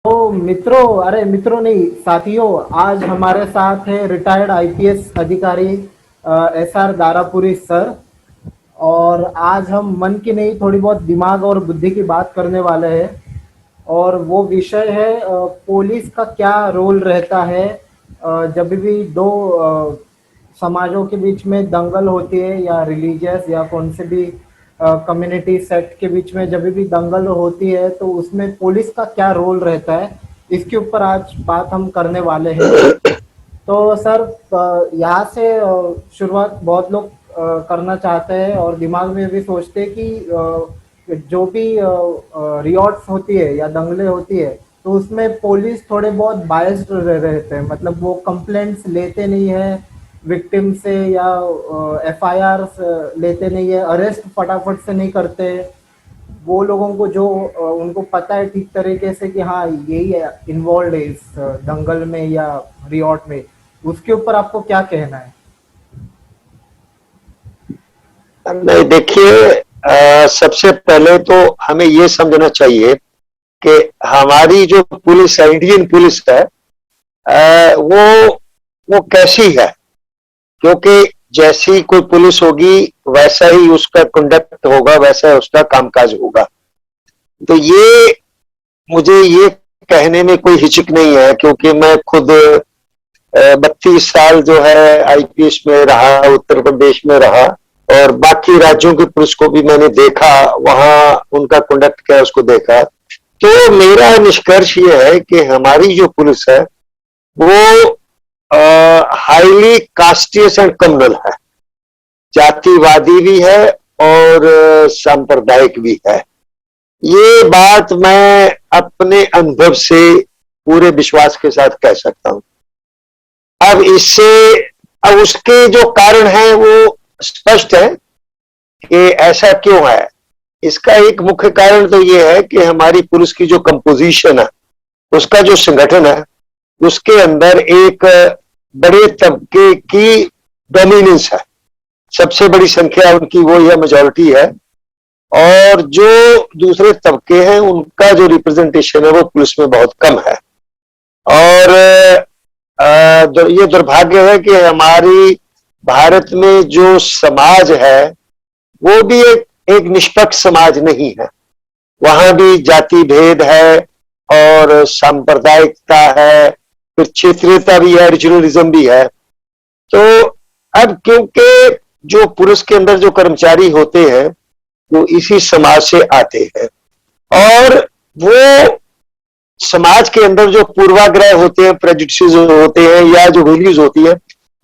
तो मित्रों, अरे मित्रों नहीं साथियों, आज हमारे साथ है रिटायर्ड आईपीएस अधिकारी एसआर दारापुरी सर। और आज हम मन की नहीं, थोड़ी बहुत दिमाग और बुद्धि की बात करने वाले हैं। और वो विषय है पुलिस का क्या रोल रहता है जब भी दो समाजों के बीच में दंगल होती है, या रिलीजियस या कौन से भी कम्युनिटी सेक्ट के बीच में जब भी दंगल होती है, तो उसमें पुलिस का क्या रोल रहता है, इसके ऊपर आज बात हम करने वाले हैं। तो सर, यहाँ से शुरुआत बहुत लोग करना चाहते हैं और दिमाग में भी सोचते हैं कि जो भी रियॉट्स होती है या दंगलें होती है, तो उसमें पुलिस थोड़े बहुत बायस्ड रहते हैं। मतलब वो कंप्लेंट्स लेते नहीं है विक्टिम से, या एफआईआर लेते नहीं है, अरेस्ट फटाफट से नहीं करते। वो लोगों को जो उनको पता है ठीक तरीके से कि हाँ यही है इन्वॉल्व है इस दंगल में या रियॉट में, उसके ऊपर आपको क्या कहना है? नहीं, देखिए, सबसे पहले तो हमें ये समझना चाहिए कि हमारी जो पुलिस है, इंडियन पुलिस है, वो कैसी है। क्योंकि जैसी कोई पुलिस होगी वैसा ही उसका कंडक्ट होगा, वैसा ही उसका कामकाज होगा। तो ये मुझे ये कहने में कोई हिचक नहीं है, क्योंकि मैं खुद 32 साल जो है आईपीएस में रहा, उत्तर प्रदेश में रहा, और बाकी राज्यों की पुलिस को भी मैंने देखा, वहां उनका कंडक्ट क्या है उसको देखा। तो मेरा निष्कर्ष ये है कि हमारी जो पुलिस है वो हाईली कास्टियस एंड कम्युनल है, जातिवादी भी है और सांप्रदायिक भी है। ये बात मैं अपने अनुभव से पूरे विश्वास के साथ कह सकता हूं। अब उसके जो कारण हैं वो स्पष्ट है कि ऐसा क्यों है। इसका एक मुख्य कारण तो ये है कि हमारी पुलिस की जो कंपोजिशन है, उसका जो संगठन है, उसके अंदर एक बड़े तबके की डोमिनेंस है। सबसे बड़ी संख्या उनकी वो है, मेजॉरिटी है। और जो दूसरे तबके हैं उनका जो रिप्रेजेंटेशन है वो पुलिस में बहुत कम है। और ये दुर्भाग्य है कि हमारी भारत में जो समाज है वो भी एक निष्पक्ष समाज नहीं है। वहां भी जाति भेद है और सांप्रदायिकता है, फिर क्षेत्रीयता भी है, रीजनलिज्म भी है। तो अब क्योंकि जो पुलिस के अंदर जो कर्मचारी होते हैं वो इसी समाज से आते हैं, और वो समाज के अंदर जो पूर्वाग्रह होते हैं, प्रेजुडिसेस होते हैं, या जो वैल्यूज होती है,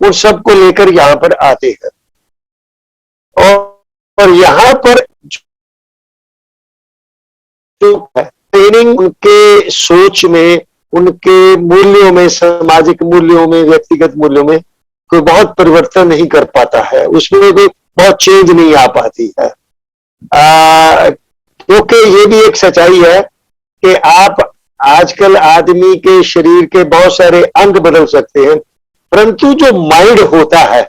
उन सबको लेकर यहां पर आते हैं। और यहां पर जो ट्रेनिंग उनके सोच में, उनके मूल्यों में, सामाजिक मूल्यों में, व्यक्तिगत मूल्यों में कोई बहुत परिवर्तन नहीं कर पाता है, उसमें कोई बहुत चेंज नहीं आ पाती है। क्योंकि ये भी एक सच्चाई है कि आप आजकल आदमी के शरीर के बहुत सारे अंग बदल सकते हैं, परंतु जो माइंड होता है,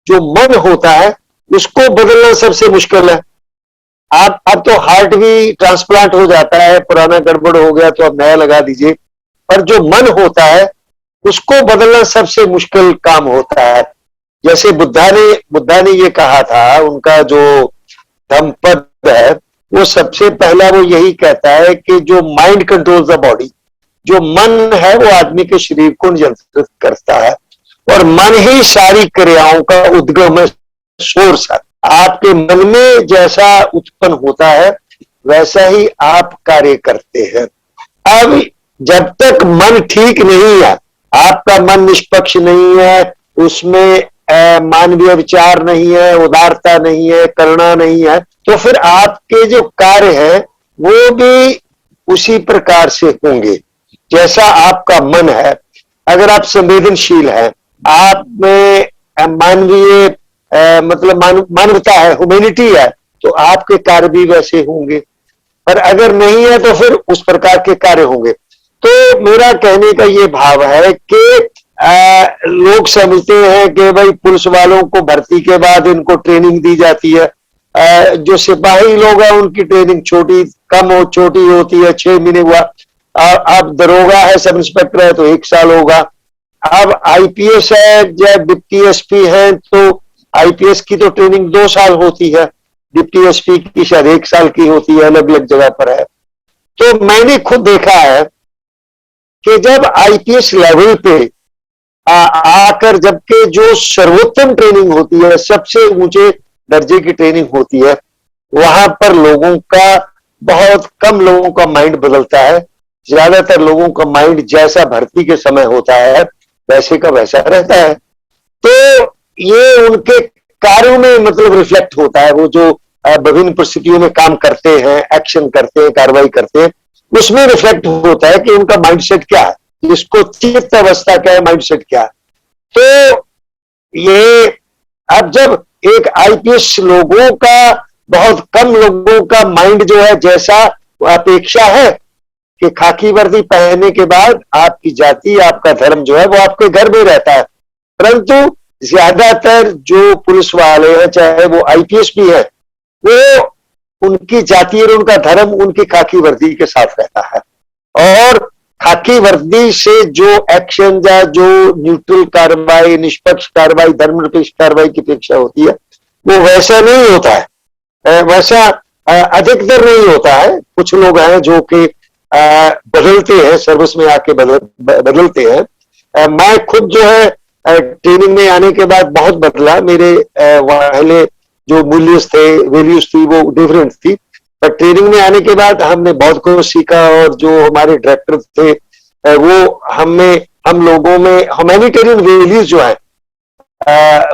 जो मन होता है, उसको बदलना सबसे मुश्किल है। आप अब तो हार्ट भी ट्रांसप्लांट हो जाता है, पुराना गड़बड़ हो गया तो अब नया लगा दीजिए, पर जो मन होता है उसको बदलना सबसे मुश्किल काम होता है। जैसे बुद्धा ने ये कहा था, उनका जो धम्मपद है वो सबसे पहला वो यही कहता है कि जो माइंड कंट्रोल्स द बॉडी, जो मन है वो आदमी के शरीर को नियंत्रित करता है, और मन ही सारी क्रियाओं का उद्गम है, सोर्स है। आपके मन में जैसा उत्पन्न होता है वैसा ही आप कार्य करते हैं। अब जब तक मन ठीक नहीं है, आपका मन निष्पक्ष नहीं है, उसमें मानवीय विचार नहीं है, उदारता नहीं है, करुणा नहीं है, तो फिर आपके जो कार्य है वो भी उसी प्रकार से होंगे जैसा आपका मन है। अगर आप संवेदनशील हैं, आप में मानवीय मतलब मानवता है, ह्यूमैनिटी है, तो आपके कार्य भी वैसे होंगे। पर अगर नहीं है तो फिर उस प्रकार के कार्य होंगे। तो मेरा कहने का ये भाव है कि लोग समझते हैं कि भाई पुलिस वालों को भर्ती के बाद इनको ट्रेनिंग दी जाती है, जो सिपाही लोग हैं उनकी ट्रेनिंग छोटी होती है, 6 महीने हुआ, अब दरोगा है, सब इंस्पेक्टर है तो 1 साल होगा। अब आईपीएस है या डिप्टी एसपी है तो आईपीएस की तो ट्रेनिंग 2 साल होती है, डिप्टी एसपी की शायद 1 साल की होती है, अलग अलग जगह पर है। तो मैंने खुद देखा है कि जब आईपीएस लेवल पे आकर जबकि जो सर्वोत्तम ट्रेनिंग होती है, सबसे ऊंचे दर्जे की ट्रेनिंग होती है, वहां पर लोगों का, बहुत कम लोगों का माइंड बदलता है। ज्यादातर लोगों का माइंड जैसा भर्ती के समय होता है वैसे का वैसा रहता है। तो ये उनके कार्यों में मतलब रिफ्लेक्ट होता है, वो जो विभिन्न परिस्थितियों में काम करते हैं, एक्शन करते हैं, कार्रवाई करते हैं, उसमें रिफ्लेक्ट होता है कि उनका माइंडसेट क्या है, इसको चित्त अवस्था क्या है, माइंडसेट क्या है। तो ये अब जब एक आईपीएस लोगों का, बहुत कम लोगों का माइंड जो है, जैसा अपेक्षा है कि खाकी वर्दी पहनने के बाद आपकी जाति, आपका धर्म जो है वो आपके घर में रहता है, परंतु ज्यादातर जो पुलिस वाले हैं, चाहे वो आईपीएस भी है, वो उनकी जाति और उनका धर्म उनकी खाकी वर्दी के साथ रहता है। और खाकी वर्दी से जो एक्शन या जो न्यूट्रल कार्रवाई, निष्पक्ष कार्रवाई, धर्मनिरपेक्ष कार्रवाई की अपेक्षा होती है, वो वैसा नहीं होता है, वैसा अधिकतर नहीं होता है। कुछ लोग हैं जो कि बदलते हैं, सर्विस में आके बदलते हैं। मैं खुद जो है ट्रेनिंग में आने के बाद बहुत बदला, मेरे पहले जो मूल्य थे, वैल्यूज थी, वो डिफरेंट थी, पर ट्रेनिंग में आने के बाद हमने बहुत कुछ सीखा। और जो हमारे डायरेक्टर थे वो हम लोगों में ह्यूमैनिटेरियन वैल्यूज जो है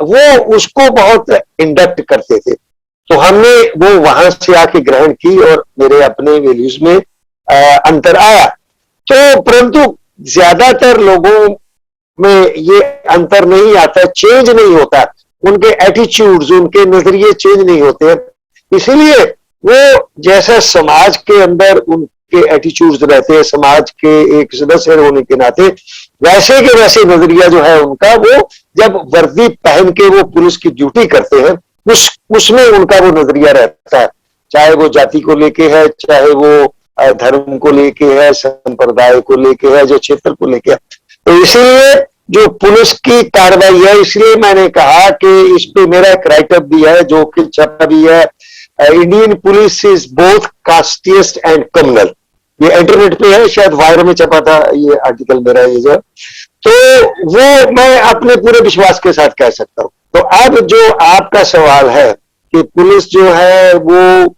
वो उसको बहुत इंडक्ट करते थे, तो हमने वो वहां से आके ग्रहण की और मेरे अपने वैल्यूज में अंतर आया। तो परंतु ज्यादातर लोगों में ये अंतर नहीं आता, चेंज नहीं होता, उनके एटीट्यूड्स, उनके नजरिए चेंज नहीं होते हैं। इसीलिए वो जैसा समाज के अंदर उनके एटीट्यूड्स रहते हैं, समाज के एक सदस्य होने के नाते, वैसे के वैसे नजरिया जो है उनका, वो जब वर्दी पहन के वो पुलिस की ड्यूटी करते हैं, उसमें उनका वो नजरिया रहता है, चाहे वो जाति को लेके है, चाहे वो धर्म को लेके है, संप्रदाय को लेके है, जो क्षेत्र को लेके है। तो इसीलिए जो पुलिस की कार्रवाई है, इसलिए मैंने कहा कि इस पे मेरा एक राइटअप भी है जो कि छपा भी है, Indian police is both casteist and communal. ये इंटरनेट पे है, शायद वायर में छपा था ये आर्टिकल मेरा, ये जो, तो वो मैं अपने पूरे विश्वास के साथ कह सकता हूं। तो अब जो आपका सवाल है कि पुलिस जो है वो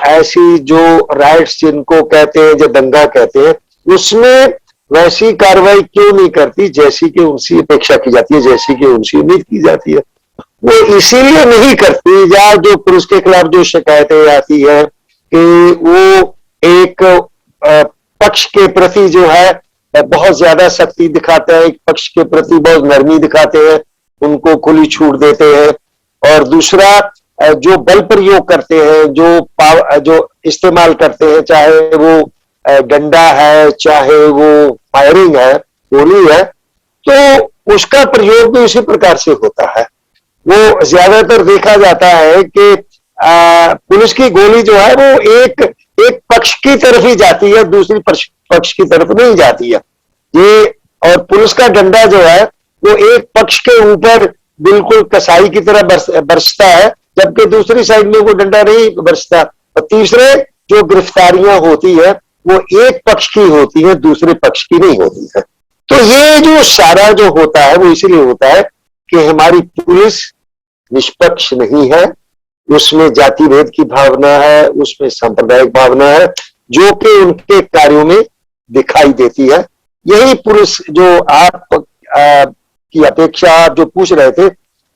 ऐसी जो राइट्स जिनको कहते हैं, जो दंगा कहते हैं, उसमें वैसी कार्रवाई क्यों नहीं करती जैसी कि उनसे अपेक्षा की जाती है, जैसी कि उनसे उम्मीद की जाती है। वो इसीलिए नहीं करती, या जो पुलिस के खिलाफ जो शिकायतें आती है कि वो एक पक्ष के प्रति जो है बहुत ज्यादा सख्ती दिखाते हैं, एक पक्ष के प्रति बहुत नरमी दिखाते हैं, उनको खुली छूट देते हैं, और दूसरा जो बल प्रयोग करते हैं, जो इस्तेमाल करते हैं, चाहे वो डंडा है, चाहे वो फायरिंग है, गोली है, तो उसका प्रयोग भी उसी प्रकार से होता है। वो ज्यादातर देखा जाता है कि पुलिस की गोली जो है वो एक पक्ष की तरफ ही जाती है, दूसरी पक्ष की तरफ नहीं जाती है। ये और पुलिस का डंडा जो है वो एक पक्ष के ऊपर बिल्कुल कसाई की तरह बरसता है, जबकि दूसरी साइड में वो डंडा नहीं बरसता। और तीसरे जो गिरफ्तारियां होती है वो एक पक्ष की होती है, दूसरे पक्ष की नहीं होती है। तो ये जो सारा जो होता है वो इसीलिए होता है कि हमारी पुलिस निष्पक्ष नहीं है, उसमें जाति भेद की भावना है, उसमें सांप्रदायिक भावना है, जो कि उनके कार्यों में दिखाई देती है। यही पुलिस जो आप की अपेक्षा आप जो पूछ रहे थे,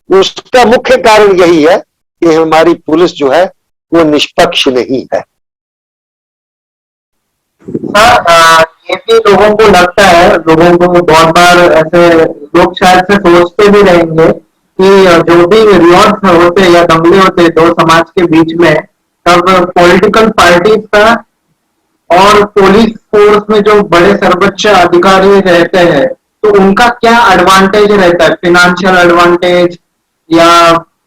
उसका मुख्य कारण यही है कि हमारी पुलिस जो है वो निष्पक्ष नहीं है। सर, ये भी लोगों को लगता है, लोगों को बहुत बार ऐसे लोग शायद से सोचते भी रहेंगे कि जो भी रिवॉर्ड्स होते या दंगले होते दो समाज के बीच में, तब पॉलिटिकल पार्टीज का और पुलिस फोर्स में जो बड़े सर्वोच्च अधिकारी रहते हैं, तो उनका क्या एडवांटेज रहता है, फिनेंशियल एडवांटेज या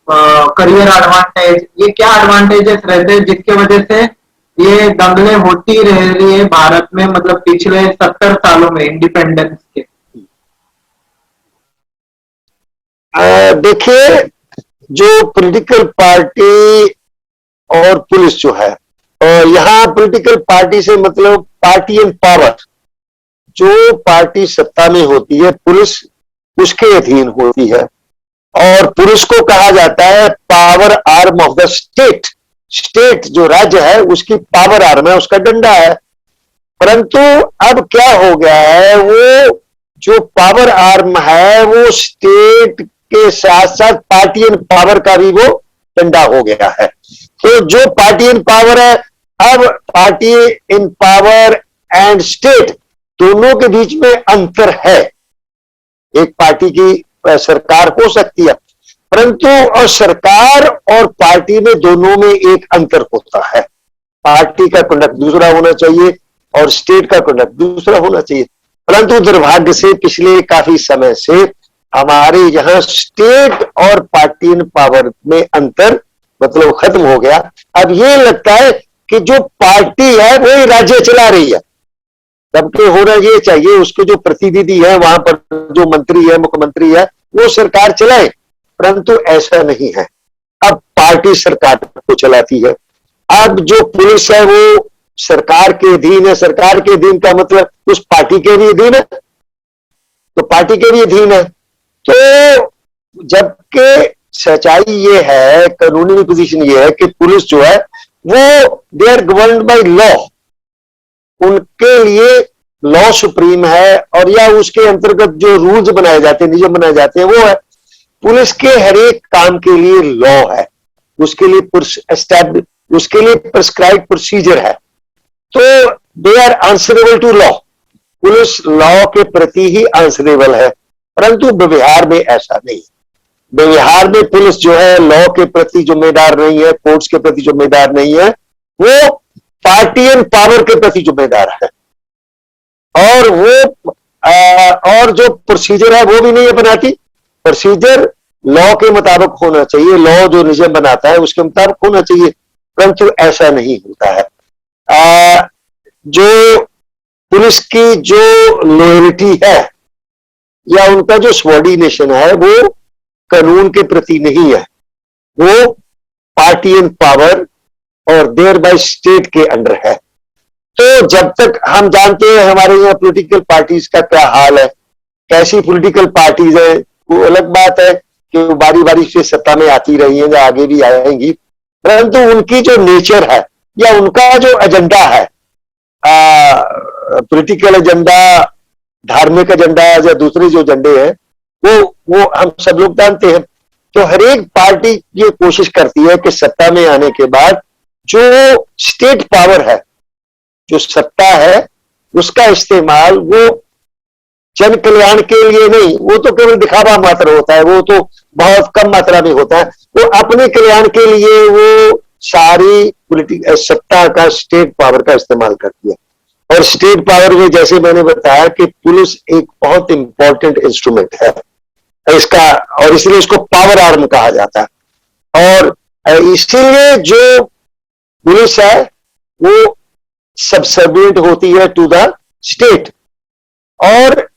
करियर एडवांटेज, ये क्या एडवांटेजेस रहते हैं जिसके वजह से ये दंगलें होती रह रही है भारत में, मतलब पिछले 70 सालों में इंडिपेंडेंस के। देखिए, जो पॉलिटिकल पार्टी और पुलिस जो है, और यहाँ पॉलिटिकल पार्टी से मतलब पार्टी एंड पावर, जो पार्टी सत्ता में होती है पुलिस उसके अधीन होती है, और पुलिस को कहा जाता है power arm of the state. State जो राज्य है उसकी पावर आर्म है, उसका डंडा है। परंतु अब क्या हो गया है, वो जो पावर आर्म है वो स्टेट के साथ साथ पार्टी एंड पावर का भी वो डंडा हो गया है। तो जो पार्टी इन पावर है, अब party in power and state दोनों के बीच में अंतर है। एक पार्टी की सरकार हो सकती है, परंतु और सरकार और पार्टी में दोनों में एक अंतर होता है। पार्टी का कंडक्ट दूसरा होना चाहिए और स्टेट का कंडक्ट दूसरा होना चाहिए। परंतु दुर्भाग्य से पिछले काफी समय से हमारे यहाँ स्टेट और पार्टी इन पावर में अंतर मतलब खत्म हो गया। अब ये लगता है कि जो पार्टी है वही राज्य चला रही है, सबके होना ये चाहिए, उसके जो प्रतिनिधि है वहां पर जो मंत्री है मुख्यमंत्री है वो सरकार चलाए, परंतु ऐसा नहीं है। अब पार्टी सरकार को चलाती है। अब जो पुलिस है वो सरकार के अधीन है। सरकार के अधीन का मतलब उस पार्टी के भी अधीन है, तो पार्टी के भी अधीन है। तो जबकि सच्चाई ये है, कानूनी पोजीशन ये है कि पुलिस जो है वो they are governed by law, उनके लिए लॉ सुप्रीम है, और या उसके अंतर्गत जो रूल्स बनाए जाते हैं, नियम बनाए जाते हैं वो है। पुलिस के हर एक काम के लिए लॉ है, उसके लिए उसके लिए प्रिस्क्राइब प्रोसीजर है, तो they are answerable to law. Police law के प्रति ही आंसरेबल है, परंतु व्यवहार में ऐसा नहीं। व्यवहार में पुलिस जो है लॉ के प्रति जिम्मेदार नहीं है, कोर्ट्स के प्रति जिम्मेदार नहीं है, वो पार्टी एंड पावर के प्रति जिम्मेदार है। और वो और जो प्रोसीजर है वो भी नहीं बनाती। प्रोसीजर लॉ के मुताबिक होना चाहिए, लॉ जो नियम बनाता है उसके मुताबिक होना चाहिए, परंतु ऐसा नहीं होता है। जो पुलिस की जो लॉयल्टी है या उनका जो सबॉर्डिनेशन है वो कानून के प्रति नहीं है, वो पार्टी एंड पावर और देयर बाय स्टेट के अंडर है। तो जब तक हम जानते हैं हमारे यहाँ पॉलिटिकल पार्टीज का क्या हाल है, कैसी पॉलिटिकल पार्टीज है, वो अलग बात है कि वो बारी बारी से सत्ता में आती रही हैं या आगे भी आएंगी, परंतु उनकी जो नेचर है या उनका जो एजेंडा है, पॉलिटिकल एजेंडा, धार्मिक एजेंडा या दूसरे जो एजेंडे हैं वो हम सब लोग जानते हैं। तो हर एक पार्टी ये कोशिश करती है कि सत्ता में आने के बाद जो स्टेट पावर है, जो सत्ता है, उसका इस्तेमाल वो जन कल्याण के लिए नहीं, वो तो केवल दिखावा मात्र होता है, वो तो बहुत कम मात्रा में होता है। वो अपने कल्याण के लिए वो सारी सत्ता का स्टेट पावर का इस्तेमाल करती है। और स्टेट पावर में जैसे मैंने बताया कि पुलिस एक बहुत इंपॉर्टेंट इंस्ट्रूमेंट है इसका, और इसलिए इसको पावर आर्म कहा जाता है। और इसीलिए जो पुलिस है वो सबसर्विएंट होती है टू द स्टेट। और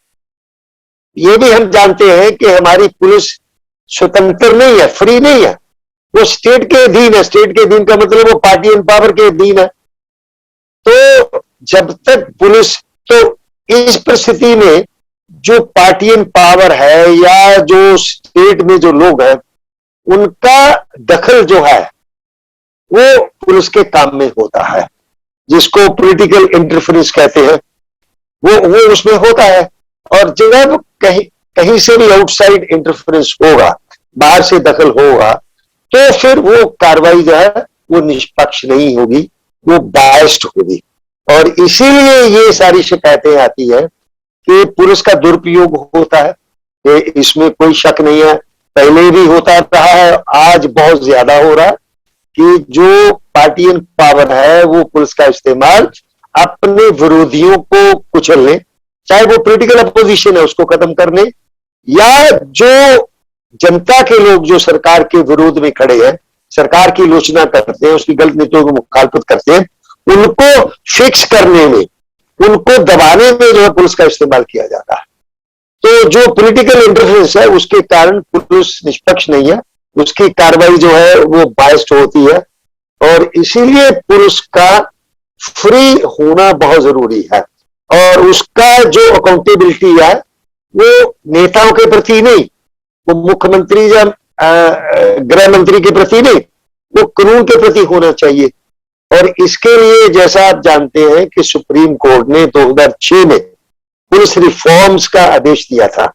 ये भी हम जानते हैं कि हमारी पुलिस स्वतंत्र नहीं है, फ्री नहीं है, वो स्टेट के अधीन है। स्टेट के अधीन का मतलब वो पार्टी एंड पावर के अधीन है। तो जब तक पुलिस, तो इस परिस्थिति में जो पार्टी एंड पावर है या जो स्टेट में जो लोग हैं उनका दखल जो है वो पुलिस के काम में होता है, जिसको पॉलिटिकल इंटरफेरेंस कहते हैं, वो उसमें होता है। और जब कहीं से भी आउटसाइड इंटरफेरेंस होगा, बाहर से दखल होगा, तो फिर वो कार्रवाई जो है वो निष्पक्ष नहीं होगी, वो बायस्ड होगी। और इसीलिए ये सारी शिकायतें आती है कि पुलिस का दुरुपयोग होता है, कि इसमें कोई शक नहीं है, पहले भी होता रहा है, आज बहुत ज्यादा हो रहा है कि जो पार्टी एंड पावर है वो पुलिस का इस्तेमाल अपने विरोधियों को कुचलने, चाहे वो पॉलिटिकल अपोजिशन है उसको खत्म करने, या जो जनता के लोग जो सरकार के विरोध में खड़े हैं, सरकार की आलोचना करते हैं, उसकी गलत नीतियों को मुखालफत करते हैं, उनको फिक्स करने में, उनको दबाने में जो है पुलिस का इस्तेमाल किया जाता है। तो जो पॉलिटिकल इंटरफेरेंस है उसके कारण पुलिस निष्पक्ष नहीं है, उसकी कार्रवाई जो है वो बायस्ड होती है, और इसीलिए पुलिस का फ्री होना बहुत जरूरी है। और उसका जो अकाउंटेबिलिटी है वो नेताओं के प्रति नहीं, वो मुख्यमंत्री या गृह मंत्री के प्रति नहीं, वो कानून के प्रति होना चाहिए। और इसके लिए जैसा आप जानते हैं कि सुप्रीम कोर्ट ने 2006 में पुलिस रिफॉर्म्स का आदेश दिया था,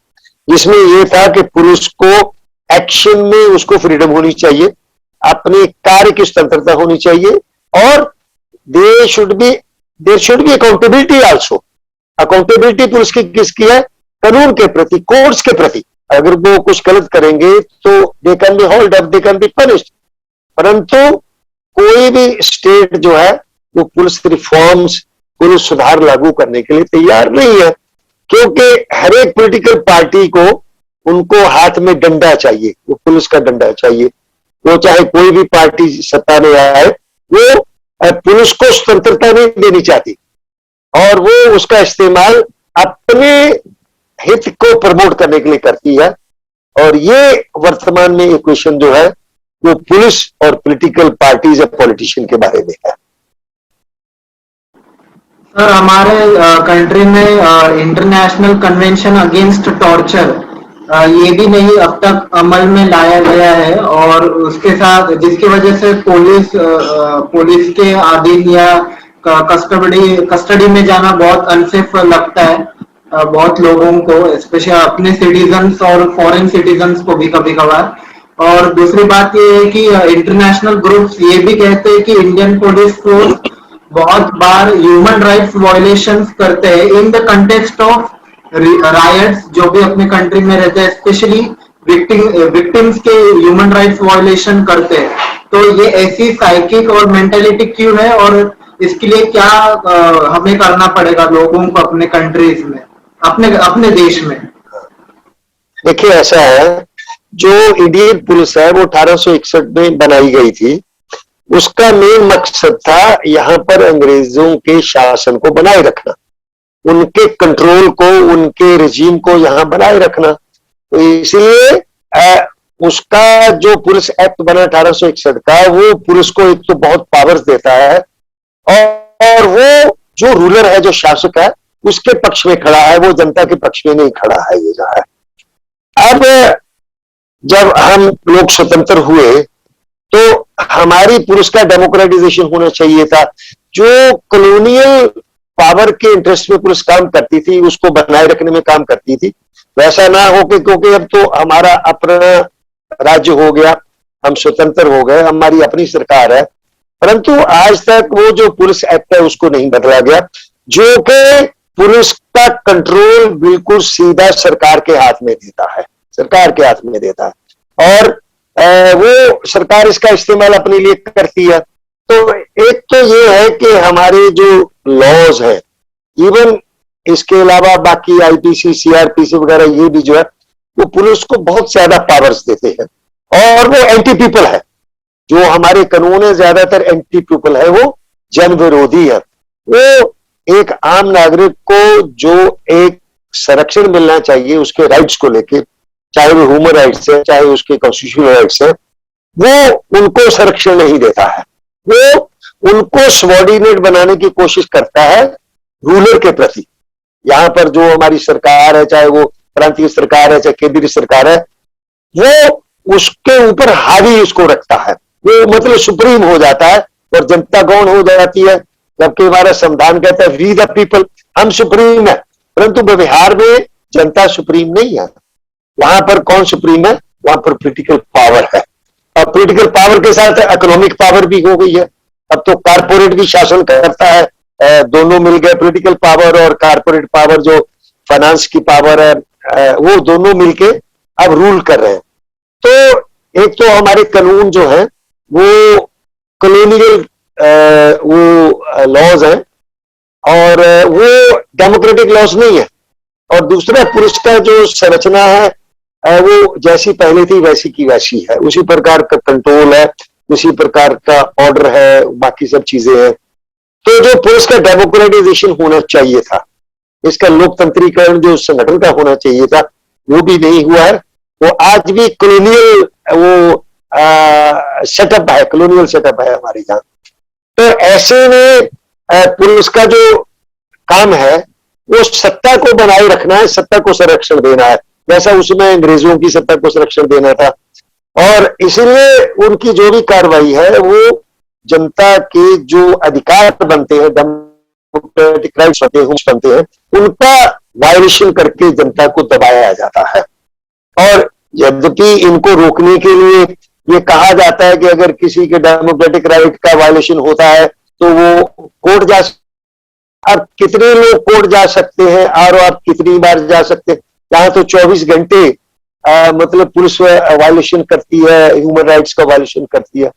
जिसमें यह था कि पुलिस को एक्शन में उसको फ्रीडम होनी चाहिए, अपने कार्य की स्वतंत्रता होनी चाहिए, और there should be accountability also. Accountability police की किसकी है? कानून के प्रति, कोर्ट्स के प्रति। अगर वो कुछ गलत करेंगे तो they can be hold up, they can be punished. परंतु कोई भी स्टेट जो है वो पुलिस रिफॉर्म्स, पुलिस सुधार लागू करने के लिए तैयार नहीं है, क्योंकि हर एक पॉलिटिकल पार्टी को उनको हाथ में डंडा चाहिए, वो पुलिस का डंडा चाहिए। वो चाहे कोई भी पार्टी सत्ता में आए, वो पुलिस को स्वतंत्रता नहीं देनी चाहती, और वो उसका इस्तेमाल अपने हित को प्रमोट करने के लिए करती है। और ये वर्तमान में इक्वेशन जो है वो पुलिस और पॉलिटिकल पार्टीज या पॉलिटिशियन के बारे में है। सर, हमारे कंट्री में इंटरनेशनल कन्वेंशन अगेंस्ट टॉर्चर ये भी नहीं अब तक अमल में लाया गया है, और उसके साथ जिसकी वजह से पुलिस के अधीन या कस्टडी में जाना बहुत अनसेफ लगता है बहुत लोगों को, स्पेशली अपने सिटीजन्स और फॉरेन सिटीजन्स को भी कभी कभार। और दूसरी बात ये है कि इंटरनेशनल ग्रुप्स ये भी कहते हैं कि इंडियन पुलिस फोर्स बहुत बार ह्यूमन राइट्स वायलेशंस करते हैं in the context of riots, जो भी अपने कंट्री में रहते हैं, स्पेशली विक्टिम्स के ह्यूमन राइट्स वायलेशन करते हैं। तो ये ऐसी साइकिक और मेंटेलिटी क्यों है, और इसके लिए क्या हमें करना पड़ेगा लोगों को अपने कंट्रीज में, अपने देश में? देखिए, ऐसा है, जो इंडियन पुलिस है वो 1861 में बनाई गई थी। उसका मेन मकसद था यहाँ पर अंग्रेजों के शासन को बनाए रखना, उनके कंट्रोल को, उनके रेजीम को यहाँ बनाए रखना। तो इसलिए उसका जो पुलिस एक्ट बना 1861 का, वो पुलिस को एक तो बहुत पावर्स देता है, और वो जो रूलर है, जो शासक है, उसके पक्ष में खड़ा है, वो जनता के पक्ष में नहीं खड़ा है। ये जो है, अब जब हम लोग स्वतंत्र हुए तो हमारी पुलिस का डेमोक्रेटाइजेशन होना चाहिए था। जो कॉलोनियल पावर के इंटरेस्ट में पुलिस काम करती थी, उसको बनाए रखने में काम करती थी, वैसा ना हो कि क्योंकि अब तो हमारा अपना राज्य हो गया, हम स्वतंत्र हो गए, हमारी अपनी सरकार है, परंतु आज तक वो जो पुलिस एक्ट है उसको नहीं बदला गया, जो कि पुलिस का कंट्रोल बिल्कुल सीधा सरकार के हाथ में देता है, सरकार के हाथ में देता है, और वो सरकार इसका इस्तेमाल अपने लिए करती है। तो एक तो ये है कि हमारे जो लॉज हैं, इवन इसके अलावा बाकी आईपीसी, सीआरपीसी वगैरह, ये भी जो है वो पुलिस को बहुत ज्यादा पावर्स देते हैं, और वो एंटी पीपल है। जो हमारे कानून है ज्यादातर एंटी पीपल है, वो जन विरोधी है। वो एक आम नागरिक को जो एक संरक्षण मिलना चाहिए उसके राइट्स को लेके, चाहे वो ह्यूमन राइट्स है, चाहे उसके कॉन्स्टिट्यूशनल राइट्स है, वो उनको संरक्षण नहीं देता है। वो उनको सबॉर्डिनेट बनाने की कोशिश करता है रूलर के प्रति। यहाँ पर जो हमारी सरकार है, चाहे वो प्रांतीय सरकार है, चाहे केंद्रीय सरकार है, वो उसके ऊपर हावी उसको रखता है, वो मतलब सुप्रीम हो जाता है, और जनता गौण हो जाती है। जबकि हमारा संविधान कहता है वी द पीपल, हम सुप्रीम है, परंतु व्यवहार में जनता सुप्रीम नहीं है। वहां पर कौन सुप्रीम है? वहां पर पॉलिटिकल पावर है, और पॉलिटिकल पावर के साथ इकोनॉमिक पावर भी हो गई है। अब तो कारपोरेट भी शासन करता है, दोनों मिल गए, पॉलिटिकल पावर और कारपोरेट पावर, जो फाइनेंस की पावर है, वो दोनों मिलके अब रूल कर रहे हैं। तो एक तो हमारे कानून जो है वो कॉलोनियल वो लॉज हैं, और वो डेमोक्रेटिक लॉज नहीं है। और दूसरा, पुलिस का जो संरचना है वो जैसी पहले थी वैसी की वैसी है, उसी प्रकार का कंट्रोल है, उसी प्रकार का ऑर्डर है, बाकी सब चीजें हैं। तो जो पुलिस का डेमोक्रेटाइजेशन होना चाहिए था, इसका लोकतंत्रीकरण जो संगठन का होना चाहिए था, वो भी नहीं हुआ है। वो आज भी कॉलोनियल वो सेटअप है, कॉलोनियल सेटअप है हमारे यहाँ। तो ऐसे में पुलिस का जो काम है वो सत्ता को बनाए रखना है, सत्ता को संरक्षण देना है, जैसा उसमें अंग्रेजों की सत्ता को संरक्षण देना था। और इसलिए उनकी जो भी कार्रवाई है वो जनता के जो अधिकार बनते हैं, डेमोक्रेटिक राइट्स बनते हैं, उनका वायलेशन करके जनता को दबाया जाता है। और यद्यपि इनको रोकने के लिए ये कहा जाता है कि अगर किसी के डेमोक्रेटिक राइट का वायलेशन होता है तो वो कोर्ट जा, अब कितने लोग कोर्ट जा सकते हैं और आप कितनी बार जा सकते हैं? यहाँ तो 24 घंटे मतलब पुलिस वायलेशन करती है, ह्यूमन राइट्स का वायलेशन करती है।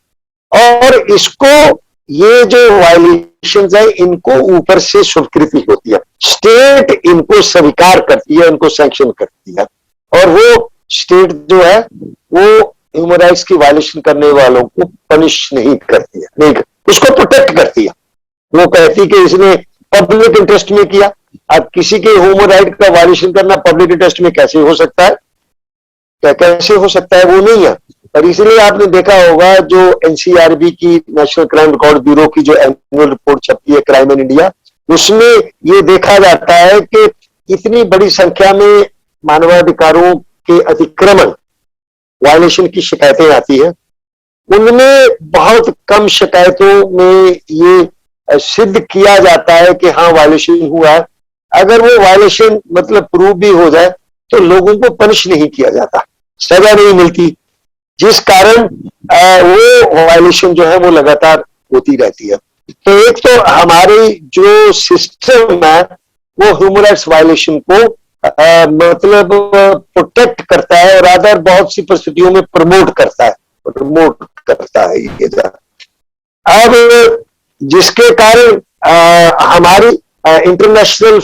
और इसको, ये जो वायलेशन है, इनको ऊपर से स्वीकृति होती है, स्टेट इनको स्वीकार करती है, इनको सैंक्शन करती है। और वो स्टेट जो है वो ह्यूमन राइट्स की वायलेशन करने वालों को पनिश नहीं करती है, नहीं, उसको प्रोटेक्ट करती है। वो कहती कि इसने पब्लिक इंटरेस्ट में किया। अब किसी के ह्यूमन राइट का वायलेशन करना पब्लिक इंटरेस्ट में कैसे हो सकता है? कैसे हो सकता है? वो नहीं है। और इसलिए आपने देखा होगा जो एनसीआरबी की, नेशनल क्राइम रिकॉर्ड ब्यूरो की जो एनुअल रिपोर्ट छपती है क्राइम इन इंडिया, उसमें ये देखा जाता है कि इतनी बड़ी संख्या में मानवाधिकारों के अतिक्रमण, वायलेशन की शिकायतें आती है। उनमें बहुत कम शिकायतों में ये सिद्ध किया जाता है कि हाँ वायलेशन हुआ है। अगर वो वायलेशन मतलब प्रूव भी हो जाए तो लोगों को पनिश नहीं किया जाता, सजा नहीं मिलती, जिस कारण वो वायलेशन जो है वो लगातार होती रहती है। तो एक तो हमारी जो सिस्टम है वो ह्यूमन राइट्स वायलेशन को मतलब प्रोटेक्ट करता है, और अदर बहुत सी परिस्थितियों में प्रमोट करता है ये। अब जिसके कारण हमारी इंटरनेशनल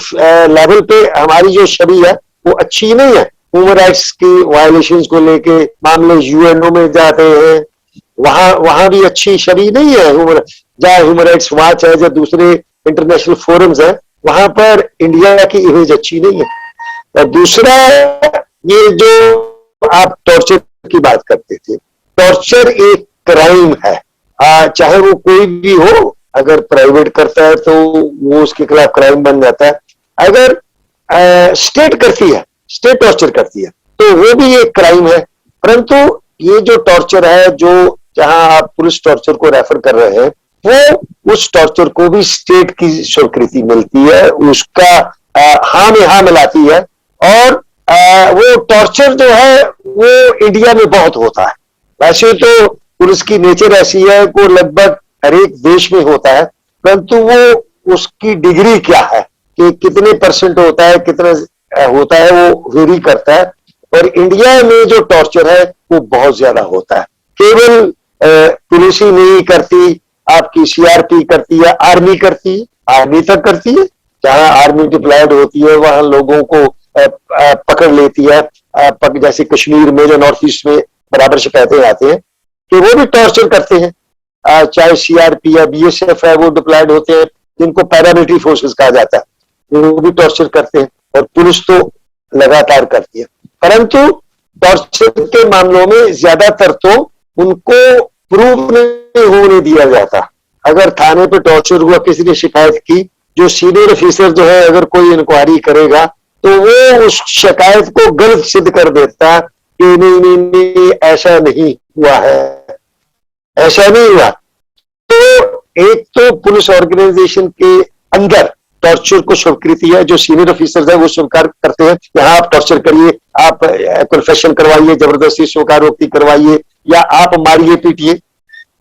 लेवल पे हमारी जो छवि है वो अच्छी नहीं है। ह्यूमन राइट्स की वायलेशंस को लेके मामले यूएनओ में जाते हैं, वहां भी अच्छी छवि नहीं है। जहाँ ह्यूमन राइट्स वॉच है, जो दूसरे इंटरनेशनल फोरम्स है, वहां पर इंडिया की इमेज अच्छी नहीं है। और दूसरा, ये जो आप टॉर्चर की बात करते थे, टॉर्चर एक क्राइम है, चाहे वो कोई भी हो। अगर प्राइवेट करता है तो वो उसके खिलाफ क्राइम बन जाता है। अगर स्टेट करती है, स्टेट टॉर्चर करती है, तो वो भी एक क्राइम है। परंतु ये जो टॉर्चर है, जो जहां आप पुलिस टॉर्चर को रेफर कर रहे हैं, वो उस टॉर्चर को भी स्टेट की स्वीकृति मिलती है, उसका हाँ में हाँ मिलाती है। और वो टॉर्चर जो है वो इंडिया में बहुत होता है। वैसे तो पुलिस की नेचर ऐसी है को लगभग हर एक देश में होता है, परंतु वो उसकी डिग्री क्या है कि कितने परसेंट होता है, कितना होता है, वो वेरी करता है। और इंडिया में जो टॉर्चर है वो बहुत ज्यादा होता है। केवल पुलिस ही नहीं करती, आपकी सीआरपी करती है, आर्मी करती है, आर्मी तक करती है। जहां आर्मी डिप्लॉयड होती है वहां लोगों को पकड़ लेती है। जैसे कश्मीर में, जो नॉर्थ ईस्ट में बराबर शिकायतें आती हैं कि वो भी टॉर्चर करते हैं। चाहे सीआरपी या बीएसएफ है, वो डिप्लॉयड होते हैं, जिनको पैरामिलिट्री फोर्सेस कहा जाता है, वो भी टॉर्चर करते हैं। और पुलिस तो लगातार करती है। परंतु टॉर्चर के मामलों में ज्यादातर तो उनको प्रूव नहीं होने दिया जाता। अगर थाने पे टॉर्चर हुआ, किसी ने शिकायत की, जो सीनियर ऑफिसर जो है अगर कोई इंक्वायरी करेगा तो वो उस शिकायत को गलत सिद्ध कर देता कि नहीं, ऐसा नहीं हुआ है, ऐसा नहीं हुआ। तो एक तो पुलिस ऑर्गेनाइजेशन के अंदर टॉर्चर को स्वीकृति है, जो सीनियर ऑफिसर्स है वो स्वीकार करते हैं, यहाँ आप टॉर्चर करिए, आप कन्फेशन करवाइए, जबरदस्ती स्वीकारोक्ति करवाइए, या आप मारिए पीटिए।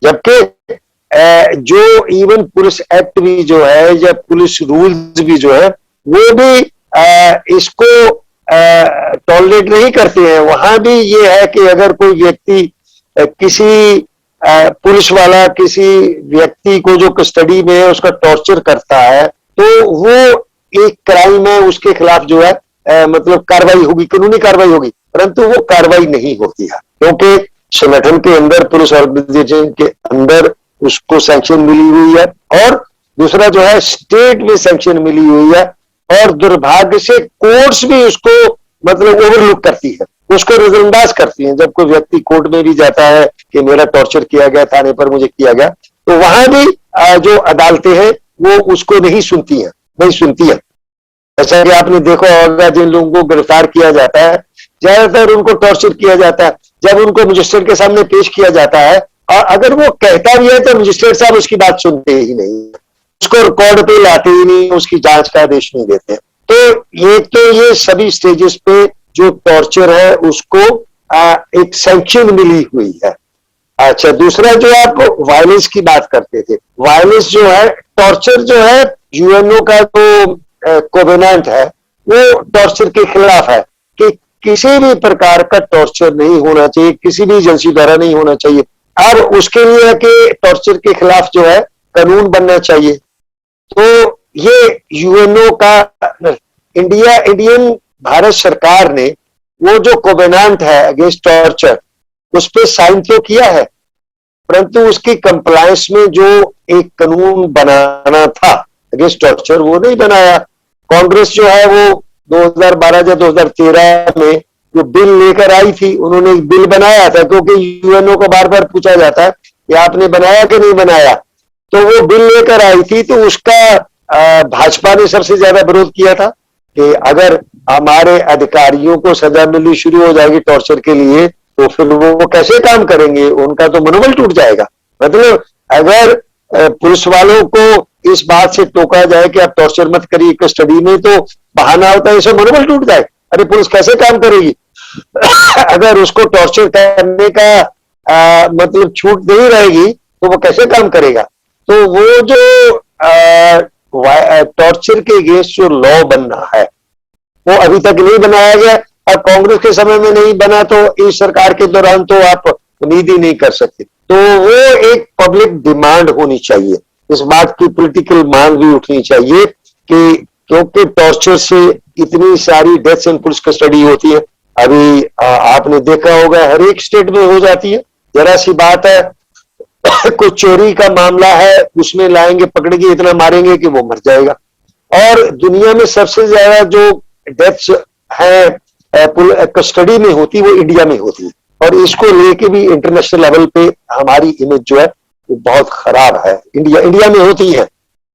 जबकि जो इवन पुलिस एक्ट भी जो है, या पुलिस रूल्स भी जो है, वो भी इसको टॉलरेट नहीं करते हैं। वहां भी ये है कि अगर कोई व्यक्ति किसी पुलिस वाला किसी व्यक्ति को जो कस्टडी में है उसका टॉर्चर करता है, तो वो एक क्राइम है, उसके खिलाफ जो है मतलब कार्रवाई होगी, कानूनी कार्रवाई होगी। परंतु वो कार्रवाई नहीं होती है, क्योंकि संगठन के अंदर, पुलिस ऑर्गेनाइजेशन के अंदर उसको सैंक्शन मिली हुई है। और दूसरा जो है स्टेट में सैंक्शन मिली हुई है, और दुर्भाग्य से कोर्ट्स भी उसको मतलब ओवरलुक करती है, उसको नजरअंदाज करती है। जब कोई व्यक्ति कोर्ट में भी जाता है कि मेरा टॉर्चर किया गया, थाने पर मुझे किया गया, तो वहां भी जो अदालतें हैं वो उसको नहीं सुनती है। जैसा कि आपने देखा होगा, जिन लोगों को गिरफ्तार किया जाता है ज्यादातर उनको टॉर्चर किया जाता है। जब उनको मजिस्ट्रेट के सामने पेश किया जाता है, और अगर वो कहता भी है तो मजिस्ट्रेट साहब उसकी बात सुनते ही नहीं, उसको रिकॉर्ड पे लाते ही नहीं, उसकी जांच का आदेश नहीं देते। तो ये सभी स्टेजेस पे जो टॉर्चर है उसको एक सैंक्शन मिली हुई है। अच्छा, दूसरा जो आप वायलेंस की बात करते थे, वायलेंस जो है, टॉर्चर जो है, यूएनओ का जो कोवेनेंट है वो टॉर्चर के खिलाफ है कि किसी भी प्रकार का टॉर्चर नहीं होना चाहिए, किसी भी एजेंसी द्वारा नहीं होना चाहिए। और उसके लिए है कि टॉर्चर के खिलाफ जो है कानून बनना चाहिए। तो ये यूएनओ का इंडियन भारत सरकार ने वो जो कोवेनेंट है अगेंस्ट टॉर्चर, उस पर साइन तो किया है, परंतु उसकी कंप्लायंस में जो एक कानून बनाना था अगेंस्ट टॉर्चर वो नहीं बनाया। कांग्रेस जो है वो 2012 या 2013 में जो बिल लेकर आई थी, उन्होंने एक बिल बनाया था, क्योंकि यूएनओ को बार बार पूछा जाता है कि आपने बनाया कि नहीं बनाया। तो वो बिल लेकर आई थी, तो उसका भाजपा ने सबसे ज्यादा विरोध किया था कि अगर हमारे अधिकारियों को सजा मिलनी शुरू हो जाएगी टॉर्चर के लिए, तो फिर वो कैसे काम करेंगे, उनका तो मनोबल टूट जाएगा। मतलब अगर पुलिस वालों को इस बात से टोका जाए कि आप टॉर्चर मत करिए कस्टडी में, तो बहाना होता है इसे मनोबल टूट जाए। अरे पुलिस कैसे काम करेगी अगर उसको टॉर्चर करने का मतलब छूट नहीं रहेगी तो वो कैसे काम करेगा। तो वो जो टॉर्चर के अगेंस्ट जो लॉ बनना है वो अभी तक नहीं बनाया गया, और कांग्रेस के समय में नहीं बना तो इस सरकार के दौरान तो आप उम्मीद ही नहीं कर सकते। तो वो एक पब्लिक डिमांड होनी चाहिए, इस बात की पॉलिटिकल मांग भी उठनी चाहिए कि क्योंकि टॉर्चर से इतनी सारी डेथ्स इन पुलिस कस्टडी होती है। अभी आपने देखा होगा हर एक स्टेट में हो जाती है। जरा सी बात है कोई चोरी का मामला है, उसमें लाएंगे, पकड़ेंगे, इतना मारेंगे कि वो मर जाएगा। और दुनिया में सबसे ज्यादा जो डेथ्स है कस्टडी में होती वो इंडिया में होती है, और इसको लेके भी इंटरनेशनल लेवल पे हमारी इमेज जो है वो बहुत खराब है। इंडिया में होती है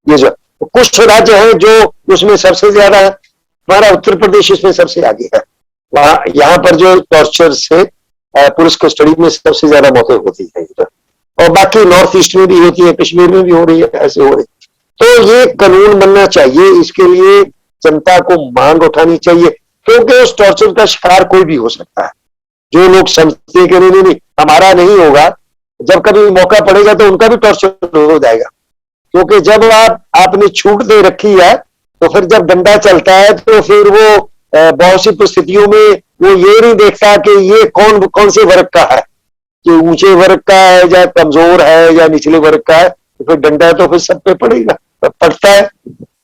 ये जो कुछ राज्य हैं जो उसमें सबसे ज्यादा है, हमारा उत्तर प्रदेश इसमें सबसे आगे है। वहां यहाँ पर जो टॉर्चर से पुलिस कस्टडी में सबसे ज्यादा मौतें होती है इधर, और बाकी नॉर्थ ईस्ट में भी होती है, कश्मीर में भी हो रही है, ऐसे हो रही। तो ये कानून बनना चाहिए, इसके लिए जनता को मांग उठानी चाहिए, क्योंकि उस टॉर्चर का शिकार कोई भी हो सकता है। जो लोग समझते हैं कि नहीं हमारा नहीं होगा, जब कभी मौका पड़ेगा तो उनका भी टॉर्चर हो जाएगा। क्योंकि जब आपने छूट दे रखी है, तो फिर जब डंडा चलता है तो फिर वो बहुत सी परिस्थितियों में वो ये नहीं देखता कि ये कौन से वर्ग का है, कि ऊंचे वर्ग का है या कमजोर है या निचले वर्ग का है, तो फिर डंडा तो फिर सब पे पड़ेगा, पड़ता है।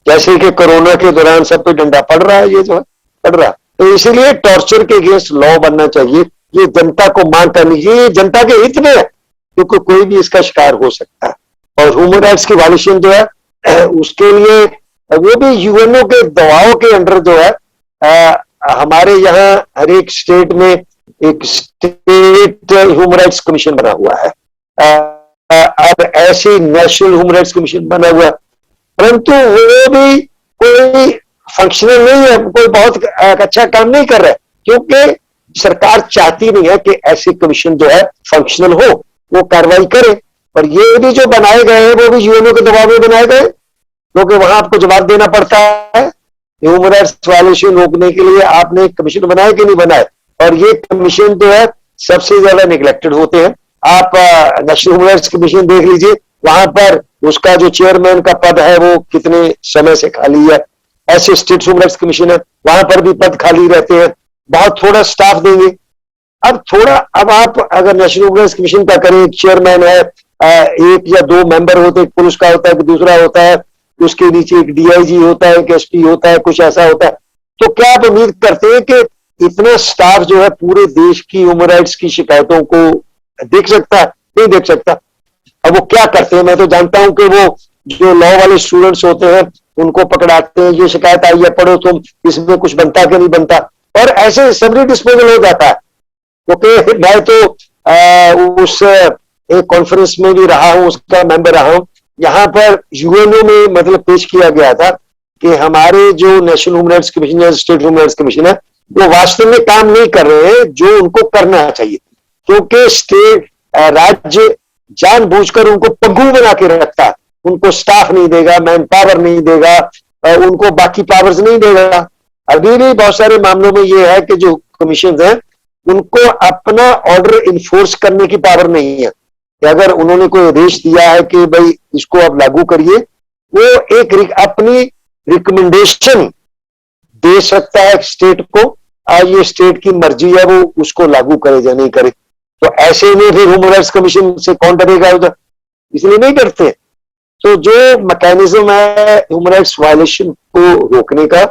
जैसे कि कोरोना के दौरान सब पे डंडा पड़ रहा है, ये जो है पड़ रहा है। तो इसीलिए टॉर्चर के अगेंस्ट लॉ बनना चाहिए, ये जनता को मांग करनी चाहिए, ये जनता के हित में है, क्योंकि कोई भी इसका शिकार हो सकता है। और ह्यूमन राइट्स की वायलेशन जो है उसके लिए वो भी यूएनओ के दबाव के अंडर जो है हमारे यहाँ हर एक स्टेट में एक स्टेट ह्यूमन राइट्स कमीशन बना हुआ है। अब ऐसे नेशनल ह्यूमन राइट्स कमीशन बना हुआ है, परंतु वो भी कोई फंक्शनल नहीं है, कोई बहुत अच्छा काम नहीं कर रहा है, क्योंकि सरकार चाहती नहीं है कि ऐसे कमीशन जो है फंक्शनल हो, वो कार्रवाई करे। और ये भी जो बनाए गए हैं वो भी यूएनओ के दबाव में बनाए गए, क्योंकि वहां आपको जवाब देना पड़ता है ह्यूमन राइट्स वायलेशन रोकने के लिए आपने कमीशन बनाए कि नहीं बनाए। और ये कमीशन जो है सबसे ज्यादा निगलेक्टेड होते हैं। आप नेशनल ह्यूमन राइट्स कमीशन देख लीजिए, वहां पर उसका जो चेयरमैन का पद है वो कितने समय से खाली है। ऐसे स्टेट ह्यूमन राइट्स कमीशन है, वहां पर भी पद खाली रहते हैं, बहुत थोड़ा स्टाफ देंगे। अब आप अगर नेशनल ह्यूमन राइट्स कमीशन का करें, चेयरमैन है, एक या दो मेंबर होते, एक पुलिस का होता है, एक दूसरा होता है, उसके नीचे एक डीआईजी होता है, एक एसपी होता है, कुछ ऐसा होता है। तो क्या आप उम्मीद करते हैं कि इतना स्टाफ जो है पूरे देश की ह्यूमन राइट्स की शिकायतों को देख सकता है? नहीं देख सकता। अब वो क्या करते हैं, मैं तो जानता हूं कि वो जो लॉ वाले स्टूडेंट्स होते हैं उनको पकड़ाते हैं, ये शिकायत आई है पढ़ो तुम, इसमें कुछ बनता कि नहीं बनता, और ऐसे सबरी डिस्पोजल हो जाता है। क्योंकि मैं तो उस एक कॉन्फ्रेंस में भी रहा हूं, उसका मेंबर रहा हूं, यहाँ पर यूएनओ में मतलब पेश किया गया था कि हमारे जो नेशनल ह्यूमन राइट्स कमीशन है, स्टेट ह्यूमन राइट्स कमीशन है, वो वास्तव में काम नहीं कर रहे हैं जो उनको करना चाहिए। क्योंकि स्टेट राज्य जानबूझकर उनको पग्गू बना के रखता है, उनको स्टाफ नहीं देगा, मैन पावर नहीं देगा, उनको बाकी पावर्स नहीं देगा। अभी भी बहुत सारे मामलों में यह है कि जो कमीशन है उनको अपना ऑर्डर इन्फोर्स करने की पावर नहीं है, कि अगर उन्होंने कोई आदेश दिया है कि भाई इसको आप लागू करिए, वो एक अपनी रिकमेंडेशन दे सकता है स्टेट को, आज ये स्टेट की मर्जी है वो उसको लागू करे या नहीं करे। तो ऐसे में फिर ह्यूमन राइट्स कमीशन से कौन डरेगा उधर, इसलिए नहीं डरते। तो जो मैकेनिज्म है ह्यूमन राइट्स वायलेशन को रोकने का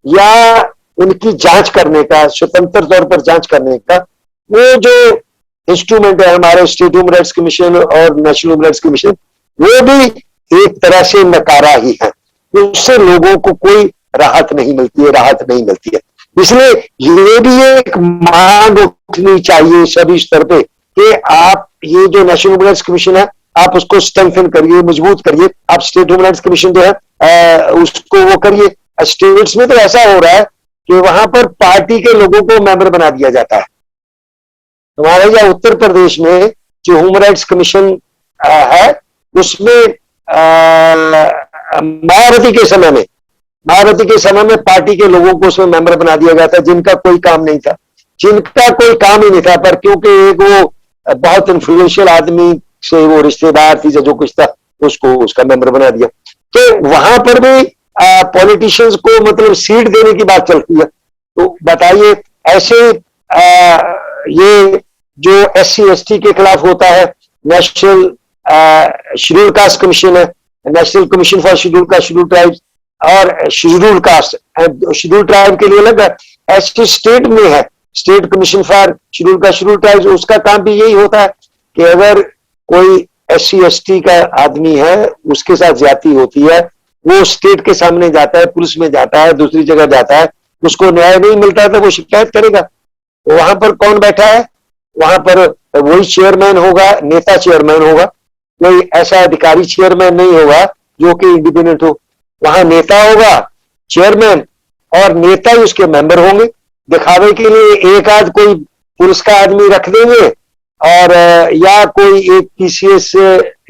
या उनकी जांच करने का, स्वतंत्र तौर पर जांच करने का, वो जो इंस्ट्रूमेंट है हमारे स्टेट ह्यूमन राइट्स कमीशन और नेशनल ह्यूमन राइट्स कमीशन, वो भी एक तरह से नकारा ही है, उससे लोगों को कोई राहत नहीं मिलती है। इसलिए ये भी एक मांग उठनी चाहिए सभी स्तर पे कि आप ये जो नेशनल ह्यूमन राइट्स कमीशन है आप उसको स्ट्रेंथन करिए, मजबूत करिए। आप स्टेट ह्यूमन राइट्स कमीशन जो है उसको वो करिए। स्टेट्स में तो ऐसा हो रहा है कि वहां पर पार्टी के लोगों को मेंबर बना दिया जाता है। हमारे यहाँ उत्तर प्रदेश में जो ह्यूमन राइट्स कमीशन है उसमें मायावती के समय में पार्टी के लोगों को उसमें मेंबर बना दिया गया था जिनका कोई काम ही नहीं था, पर क्योंकि एक वो बहुत इन्फ्लुएंशियल आदमी से वो रिश्तेदार थी जो कुछ था, उसको उसका मेंबर बना दिया। तो वहां पर भी पॉलिटिशियंस को मतलब सीट देने की बात चलती है। तो बताइए ऐसे ये जो SC/ST के खिलाफ होता है, नेशनल शेड्यूल कास्ट कमीशन है, national commission for schedule caste, schedule tribes और शेड्यूल कास्ट, शेड्यूल ट्राइब के लिए अलग है। ऐसे स्टेट में है state commission for schedule caste, schedule tribes, उसका काम भी यही होता है कि अगर कोई SC/ST का आदमी है उसके साथ ज्यादती होती है, वो स्टेट के सामने जाता है, पुलिस में जाता है, दूसरी जगह जाता है, उसको न्याय नहीं मिलता है तो वो शिकायत करेगा। तो वहां पर कौन बैठा है, वहां पर वही चेयरमैन होगा, नेता चेयरमैन होगा, कोई ऐसा अधिकारी चेयरमैन नहीं होगा जो कि इंडिपेंडेंट हो। वहां नेता होगा चेयरमैन और नेता ही उसके मेंबर होंगे। दिखावे के लिए एक आध कोई पुलिस का आदमी रख देंगे और या कोई एक PCS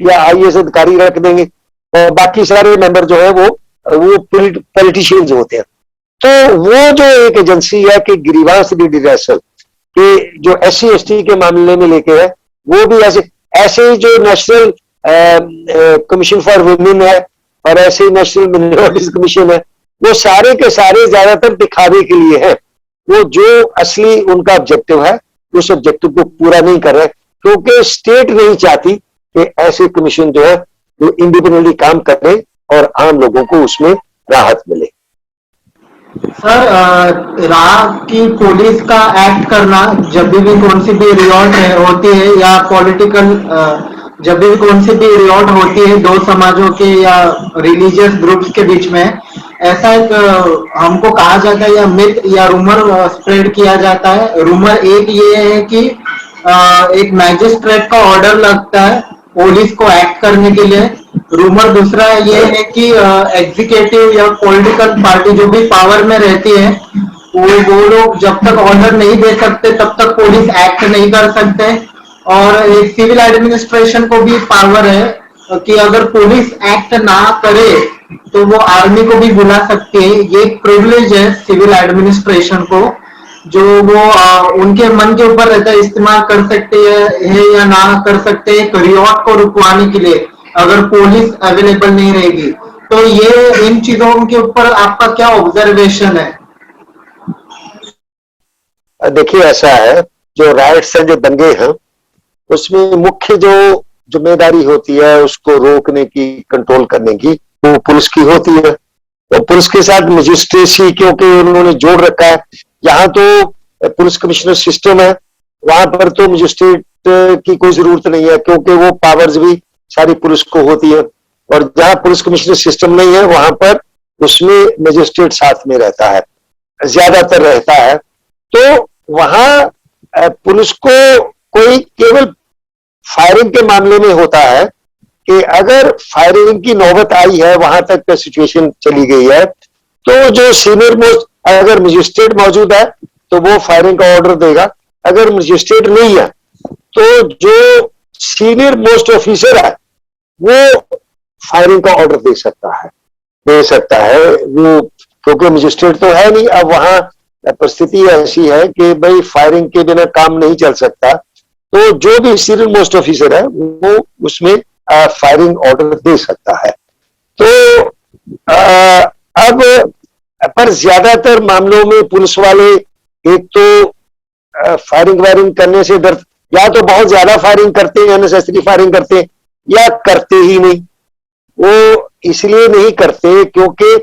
या IAS अधिकारी रख देंगे और बाकी सारे मेंबर जो है वो पॉलिटिशियंस होते हैं। तो वो जो एक एजेंसी है कि ग्रीवांस रिड्रेसल कि जो SC/ST के मामले में लेके है, वो भी ऐसे ही जो नेशनल कमीशन फॉर वुमेन है और ऐसे ही नेशनल मिनोरिटीज कमीशन है, वो सारे के सारे ज्यादातर दिखावे के लिए है। वो जो असली उनका ऑब्जेक्टिव है उस ऑब्जेक्टिव को पूरा नहीं कर रहे, क्योंकि स्टेट नहीं चाहती कि ऐसे कमीशन जो है वो इंडिपेंडेंटली काम करे और आम लोगों को उसमें राहत मिले। सर, राह की पुलिस का एक्ट करना जब भी कौन सी भी रिवॉल्ट होती है या पॉलिटिकल जब भी कौन सी भी रिवॉल्ट होती है दो समाजों के या रिलीजियस ग्रुप्स के बीच में, ऐसा एक हमको कहा जाता है या मिथ या रूमर स्प्रेड किया जाता है। रूमर एक ये है कि एक मैजिस्ट्रेट का ऑर्डर लगता है पुलिस को एक्ट करने के लिए। रूमर दूसरा ये है कि एग्जीक्यूटिव या पॉलिटिकल पार्टी जो भी पावर में रहती है वो लोग जब तक ऑर्डर नहीं दे सकते तब तक पुलिस एक्ट नहीं कर सकते। और एक सिविल एडमिनिस्ट्रेशन को भी पावर है कि अगर पुलिस एक्ट ना करे तो वो आर्मी को भी बुला सकती है। ये प्रिविलेज है सिविल एडमिनिस्ट्रेशन को, जो वो उनके मन के ऊपर रहता है, इस्तेमाल कर सकते है या ना कर सकते हैं रिवॉर्ड को रुकवाने के लिए अगर पुलिस अवेलेबल नहीं रहेगी। तो ये इन चीजों के ऊपर आपका क्या ऑब्जर्वेशन है? देखिए ऐसा है, जो राइट्स हैं, जो दंगे हैं, उसमें मुख्य जो जिम्मेदारी होती है उसको रोकने की, कंट्रोल करने की, वो पुलिस की होती है। तो पुलिस के साथ मजिस्ट्रेसी क्योंकि उन्होंने जोड़ रखा है। यहाँ तो पुलिस कमिश्नर सिस्टम है, वहां पर तो मजिस्ट्रेट की कोई जरूरत नहीं है क्योंकि वो पावर्स भी सारी पुलिस को होती है। और जहां पुलिस कमिश्नर सिस्टम नहीं है वहां पर उसमें मजिस्ट्रेट साथ में रहता है, ज्यादातर रहता है। तो वहां पुलिस को कोई केवल फायरिंग के मामले में होता है कि अगर फायरिंग की नौबत आई है, वहां तक का सिचुएशन चली गई है, तो जो सीनियर मोस्ट, अगर मजिस्ट्रेट मौजूद है तो वो फायरिंग का ऑर्डर देगा। अगर मजिस्ट्रेट नहीं है तो जो सीनियर मोस्ट ऑफिसर है वो फायरिंग का ऑर्डर दे सकता है वो, क्योंकि मजिस्ट्रेट तो है नहीं। अब वहां परिस्थिति ऐसी है कि भाई फायरिंग के बिना काम नहीं चल सकता, तो जो भी सीनियर मोस्ट ऑफिसर है वो उसमें फायरिंग ऑर्डर दे सकता है। तो अब पर ज्यादातर मामलों में पुलिस वाले एक तो फायरिंग वायरिंग करने से डर, या तो बहुत ज्यादा फायरिंग करते हैं, अननेसेसरी फायरिंग करते हैं, या करते ही नहीं। वो इसलिए नहीं करते क्योंकि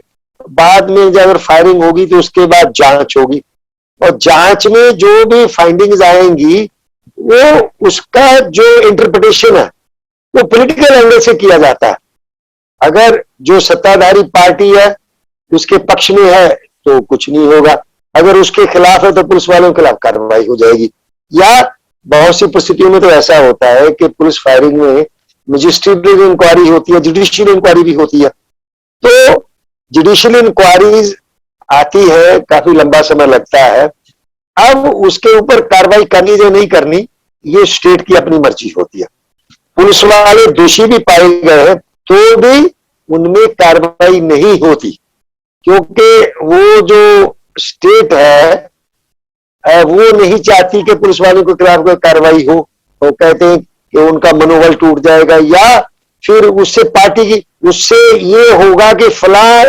बाद में जब अगर फायरिंग होगी तो उसके बाद जांच होगी, और जांच में जो भी फाइंडिंग्स आएंगी वो उसका जो इंटरप्रिटेशन है वो पॉलिटिकल एंगल से किया जाता है। अगर जो सत्ताधारी पार्टी है उसके पक्ष में है तो कुछ नहीं होगा, अगर उसके खिलाफ है तो पुलिस वालों के खिलाफ कार्रवाई हो जाएगी। या बहुत सी परिस्थितियों में तो ऐसा होता है कि पुलिस फायरिंग में मजिस्ट्रेटिव इंक्वायरी होती है, जुडिशियल इंक्वायरी भी होती है। तो जुडिशियल इंक्वायरीज आती है, काफी लंबा समय लगता है। अब उसके ऊपर कार्रवाई करनी या नहीं करनी ये स्टेट की अपनी मर्जी होती है। पुलिस वाले दोषी भी पाए गए तो भी उनमें कार्रवाई नहीं होती, क्योंकि वो जो स्टेट है वो नहीं चाहती कि पुलिस वालों के खिलाफ कोई कार्रवाई हो। वो कहते हैं कि उनका मनोबल टूट जाएगा, या फिर उससे ये होगा कि फला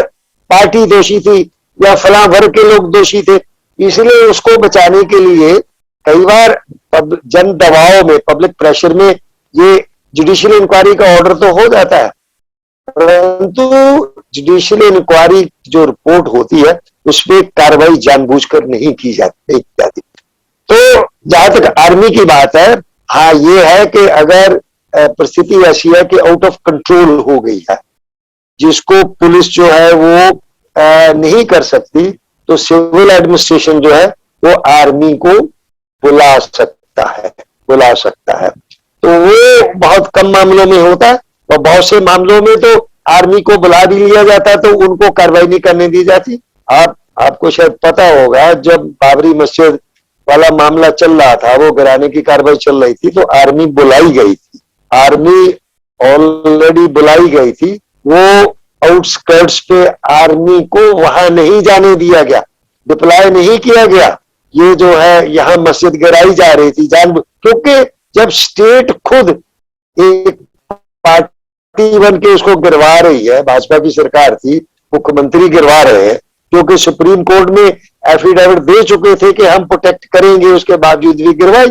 पार्टी दोषी थी या फला वर्ग के लोग दोषी थे। इसलिए उसको बचाने के लिए कई बार जन दबाव में, पब्लिक प्रेशर में ये जुडिशियल इंक्वायरी का ऑर्डर तो हो जाता है, परंतु जुडिशियल इंक्वायरी जो रिपोर्ट होती है उसमें कार्रवाई जानबूझकर नहीं की जाती। तो जहां तक आर्मी की बात है, हाँ ये है कि अगर परिस्थिति ऐसी है कि आउट ऑफ कंट्रोल हो गई है, जिसको पुलिस जो है वो नहीं कर सकती, तो सिविल एडमिनिस्ट्रेशन जो है वो आर्मी को बुला सकता है। तो वो बहुत कम मामलों में होता है, और बहुत से मामलों में तो आर्मी को बुला भी लिया जाता तो उनको कार्रवाई नहीं करने दी जाती। आपको शायद पता होगा, जब बाबरी मस्जिद वाला मामला चल रहा था, वो गिराने की कार्रवाई चल रही थी, तो आर्मी बुलाई गई थी, आर्मी ऑलरेडी बुलाई गई थी। वो आउटस्कर्ट्स पे आर्मी को वहां नहीं जाने दिया गया, डिप्लॉय नहीं किया गया। ये जो है यहाँ मस्जिद गिराई जा रही थी क्योंकि जब स्टेट खुद एक पार्टी बन के उसको गिरवा रही है, भाजपा की सरकार थी, मुख्यमंत्री गिरवा रहे हैं, क्योंकि सुप्रीम कोर्ट में एफिडेविट दे चुके थे कि हम प्रोटेक्ट करेंगे, उसके बावजूद भी गिरवाई।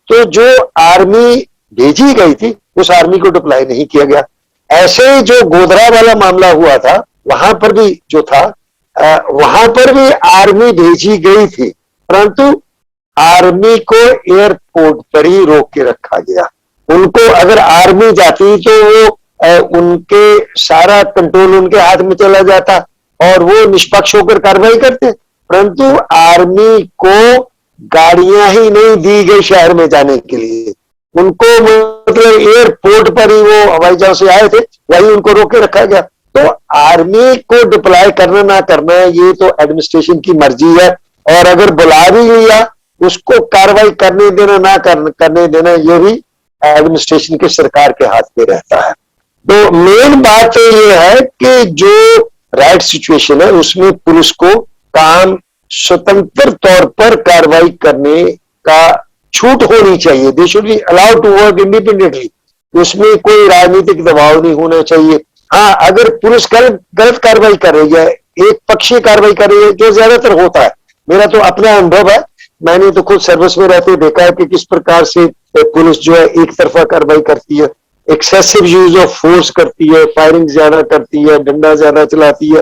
तो जो आर्मी भेजी गई थी उस आर्मी को डिप्लॉय नहीं किया गया। ऐसे ही जो गोधरा वाला मामला हुआ था, वहां पर भी जो था वहां पर भी आर्मी भेजी गई थी, परंतु आर्मी को एयरपोर्ट पर ही रोक के रखा गया। उनको अगर आर्मी जाती तो वो उनके सारा कंट्रोल उनके हाथ में चला जाता और वो निष्पक्ष होकर कार्रवाई करते, परंतु आर्मी को गाड़ियां ही नहीं दी गई शहर में जाने के लिए। उनको मतलब एयरपोर्ट पर ही, वो हवाई जहाज से आए थे, वहीं उनको रोक के रखा गया। तो आर्मी को डिप्लॉय करना ना करना ये तो एडमिनिस्ट्रेशन की मर्जी है, और अगर बुला भी लिया उसको कार्रवाई करने देना ना करने देना ये भी एडमिनिस्ट्रेशन के सरकार के हाथ में रहता है। तो मेन बात तो ये है कि जो राइट सिचुएशन है उसमें पुलिस को काम स्वतंत्र तौर पर कार्रवाई करने का छूट होनी चाहिए। They should be allowed to work independently, उसमें कोई राजनीतिक दबाव नहीं होना चाहिए। हाँ, अगर पुलिस गलत कार्रवाई कर रही है, एक पक्षीय कार्रवाई कर रही है, जो ज्यादातर होता है, मेरा तो अपना अनुभव है, मैंने तो खुद सर्विस में रहते देखा है कि किस प्रकार से पुलिस जो है एक तरफा कार्रवाई करती है, एक्सेसिव यूज ऑफ फोर्स करती है, फायरिंग ज्यादा करती है, डंडा ज्यादा चलाती है,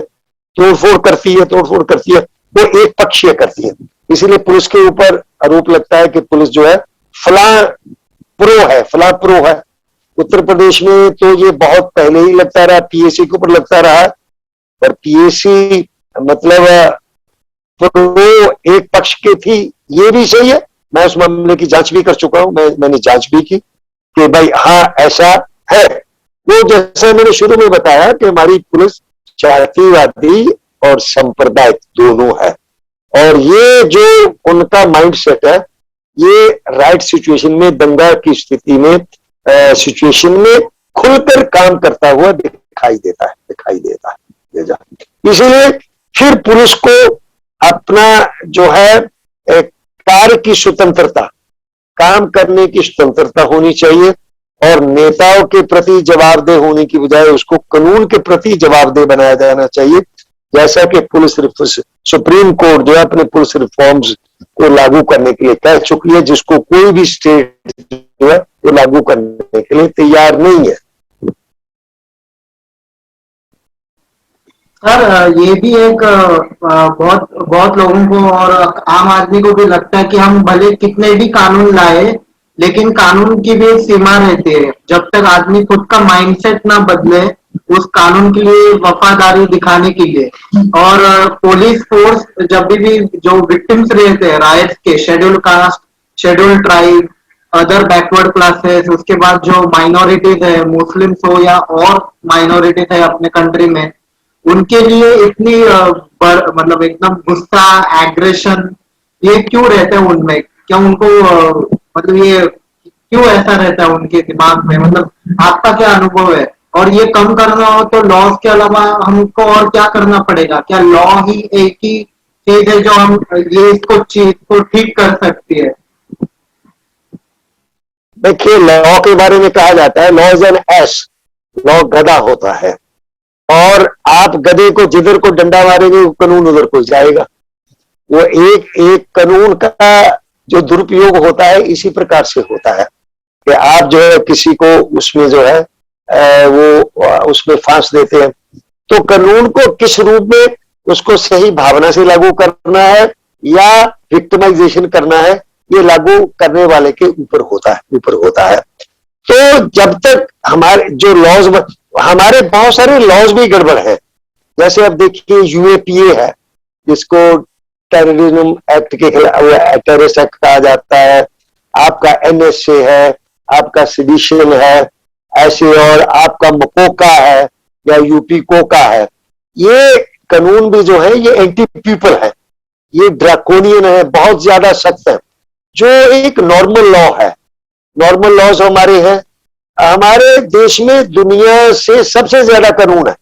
तोड़फोड़ करती है, वो एक पक्षीय करती है। इसीलिए पुलिस के ऊपर आरोप लगता है कि पुलिस जो है फला प्रो है, उत्तर प्रदेश में तो ये बहुत पहले ही लगता रहा, पीएससी के ऊपर लगता रहा, पर पीएससी मतलब प्रो एक पक्ष के थी, ये भी सही है। मैं उस मामले की जांच भी कर चुका हूं, मैंने जांच भी की कि भाई हाँ ऐसा है। वो जैसे मैंने शुरू में बताया कि हमारी पुलिस जातिवादी और सांप्रदायिक दोनों है, और ये जो उनका माइंड सेट है, ये राइट सिचुएशन में, दंगा की स्थिति में, सिचुएशन में खुलकर काम करता हुआ दिखाई देता है। इसलिए फिर पुलिस को अपना जो है कार्य की स्वतंत्रता, काम करने की स्वतंत्रता होनी चाहिए, और नेताओं के प्रति जवाबदेह होने की बजाय उसको कानून के प्रति जवाबदेह बनाया जाना चाहिए। जैसा कि पुलिस सुप्रीम कोर्ट जो है अपने पुलिस रिफॉर्म्स को लागू करने के लिए कह चुकी है, जिसको कोई भी स्टेट जो है वो लागू करने के लिए तैयार नहीं है। सर, ये भी एक बहुत बहुत लोगों को और आम आदमी को भी लगता है कि हम भले कितने भी कानून लाए, लेकिन कानून की भी एक सीमा रहती है। जब तक आदमी खुद का माइंडसेट ना बदले उस कानून के लिए वफादारी दिखाने के लिए। और पुलिस फोर्स जब भी जो विक्टिम्स रहते हैं राइट्स के, schedule caste, schedule tribe, other backward classes, उसके बाद जो माइनॉरिटीज है, मुस्लिम्स हो या और माइनॉरिटीज है अपने कंट्री में, उनके लिए इतनी मतलब एकदम गुस्सा, एग्रेशन, ये क्यों रहता है उनमें? क्या उनको मतलब ये क्यों ऐसा रहता है उनके दिमाग में? मतलब आपका क्या अनुभव है? और ये कम करना हो तो लॉज के अलावा हमको और क्या करना पड़ेगा? क्या लॉ ही एक ही चीज है जो हम ये इसको चीज को ठीक कर सकती है? देखिए, लॉ के बारे में कहा जाता है law is an S, law गधा होता है, और आप गधे को जिधर को डंडा मारेंगे वो कानून उधर को जाएगा। वो एक एक कानून का जो दुरुपयोग होता है इसी प्रकार से होता है कि आप जो है किसी को उसमें जो है वो उसमें फांस देते हैं, तो कानून को किस रूप में उसको सही भावना से लागू करना है या विक्टिमाइजेशन करना है, ये लागू करने वाले के ऊपर होता है। तो जब तक हमारे जो लॉज, हमारे बहुत सारे लॉज भी गड़बड़ है। जैसे अब देखिए यूएपीए है, जिसको टेररिज्म एक्ट के खिलाफ टेररिस्ट एक्ट कहा जाता है, आपका एनएसए है, आपका सेडिशन है ऐसे, और आपका मकोका है या यूपी कोका है। ये कानून भी जो है ये एंटी पीपल है, ये ड्रैकोनियन है, बहुत ज्यादा सख्त है। जो एक नॉर्मल लॉ है, नॉर्मल लॉज हमारे हैं, हमारे देश में दुनिया से सबसे ज्यादा कानून है,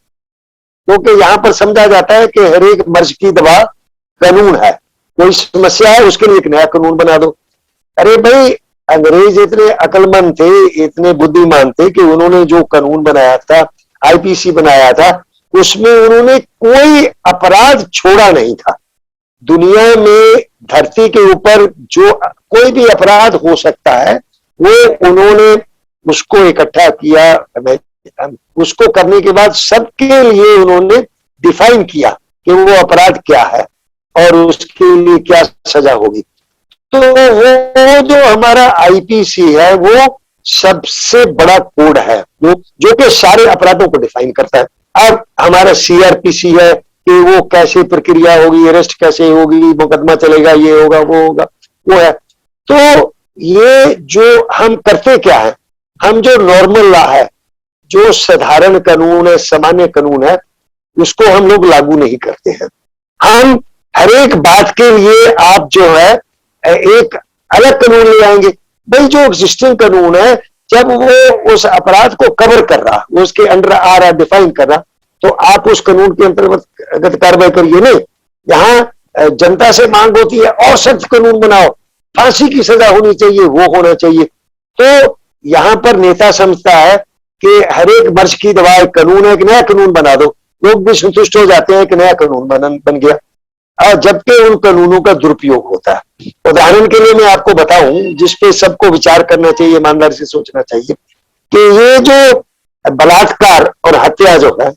क्योंकि यहां पर समझा जाता है कि हर एक मर्ज की दवा कानून है। कोई समस्या है उसके लिए एक नया कानून बना दो। अरे भाई, अंग्रेज इतने अक्लमंद थे, इतने बुद्धिमान थे कि उन्होंने जो कानून बनाया था, आईपीसी बनाया था, उसमें उन्होंने कोई अपराध छोड़ा नहीं था। दुनिया में धरती के ऊपर जो कोई भी अपराध हो सकता है वो उन्होंने उसको इकट्ठा किया, उसको करने के बाद सबके लिए उन्होंने डिफाइन किया कि वो अपराध क्या है और उसके लिए क्या सजा होगी। तो वो जो हमारा आईपीसी है वो सबसे बड़ा कोड है जो कि सारे अपराधों को डिफाइन करता है। अब हमारा सीआरपीसी है कि वो कैसे प्रक्रिया होगी, अरेस्ट कैसे होगी, मुकदमा चलेगा, ये होगा वो होगा, वो है। तो ये जो हम करते क्या है, हम जो नॉर्मल लॉ है, जो साधारण कानून है, सामान्य कानून है, उसको हम लोग लागू नहीं करते हैं। हम हर एक बात के लिए आप जो है एक अलग कानून ले आएंगे। भाई जो एग्जिस्टिंग कानून है, जब वो उस अपराध को कवर कर रहा, वो उसके अंडर आ रहा, डिफाइन कर रहा, तो आप उस कानून के अंतर्गत कार्रवाई करिए। नहीं, यहाँ जनता से मांग होती है और सख्त कानून बनाओ, फांसी की सजा होनी चाहिए, वो होना चाहिए। तो यहाँ पर नेता समझता है कि हर एक वर्ष की दवा एक कानून है, एक नया कानून बना दो, लोग भी संतुष्ट हो जाते हैं कि नया कानून बन गया, जबकि उन कानूनों का दुरुपयोग होता है। उदाहरण के लिए मैं आपको बताऊं, जिसपे सबको विचार करना चाहिए, ईमानदारी से सोचना चाहिए, कि ये जो बलात्कार और हत्या जो है,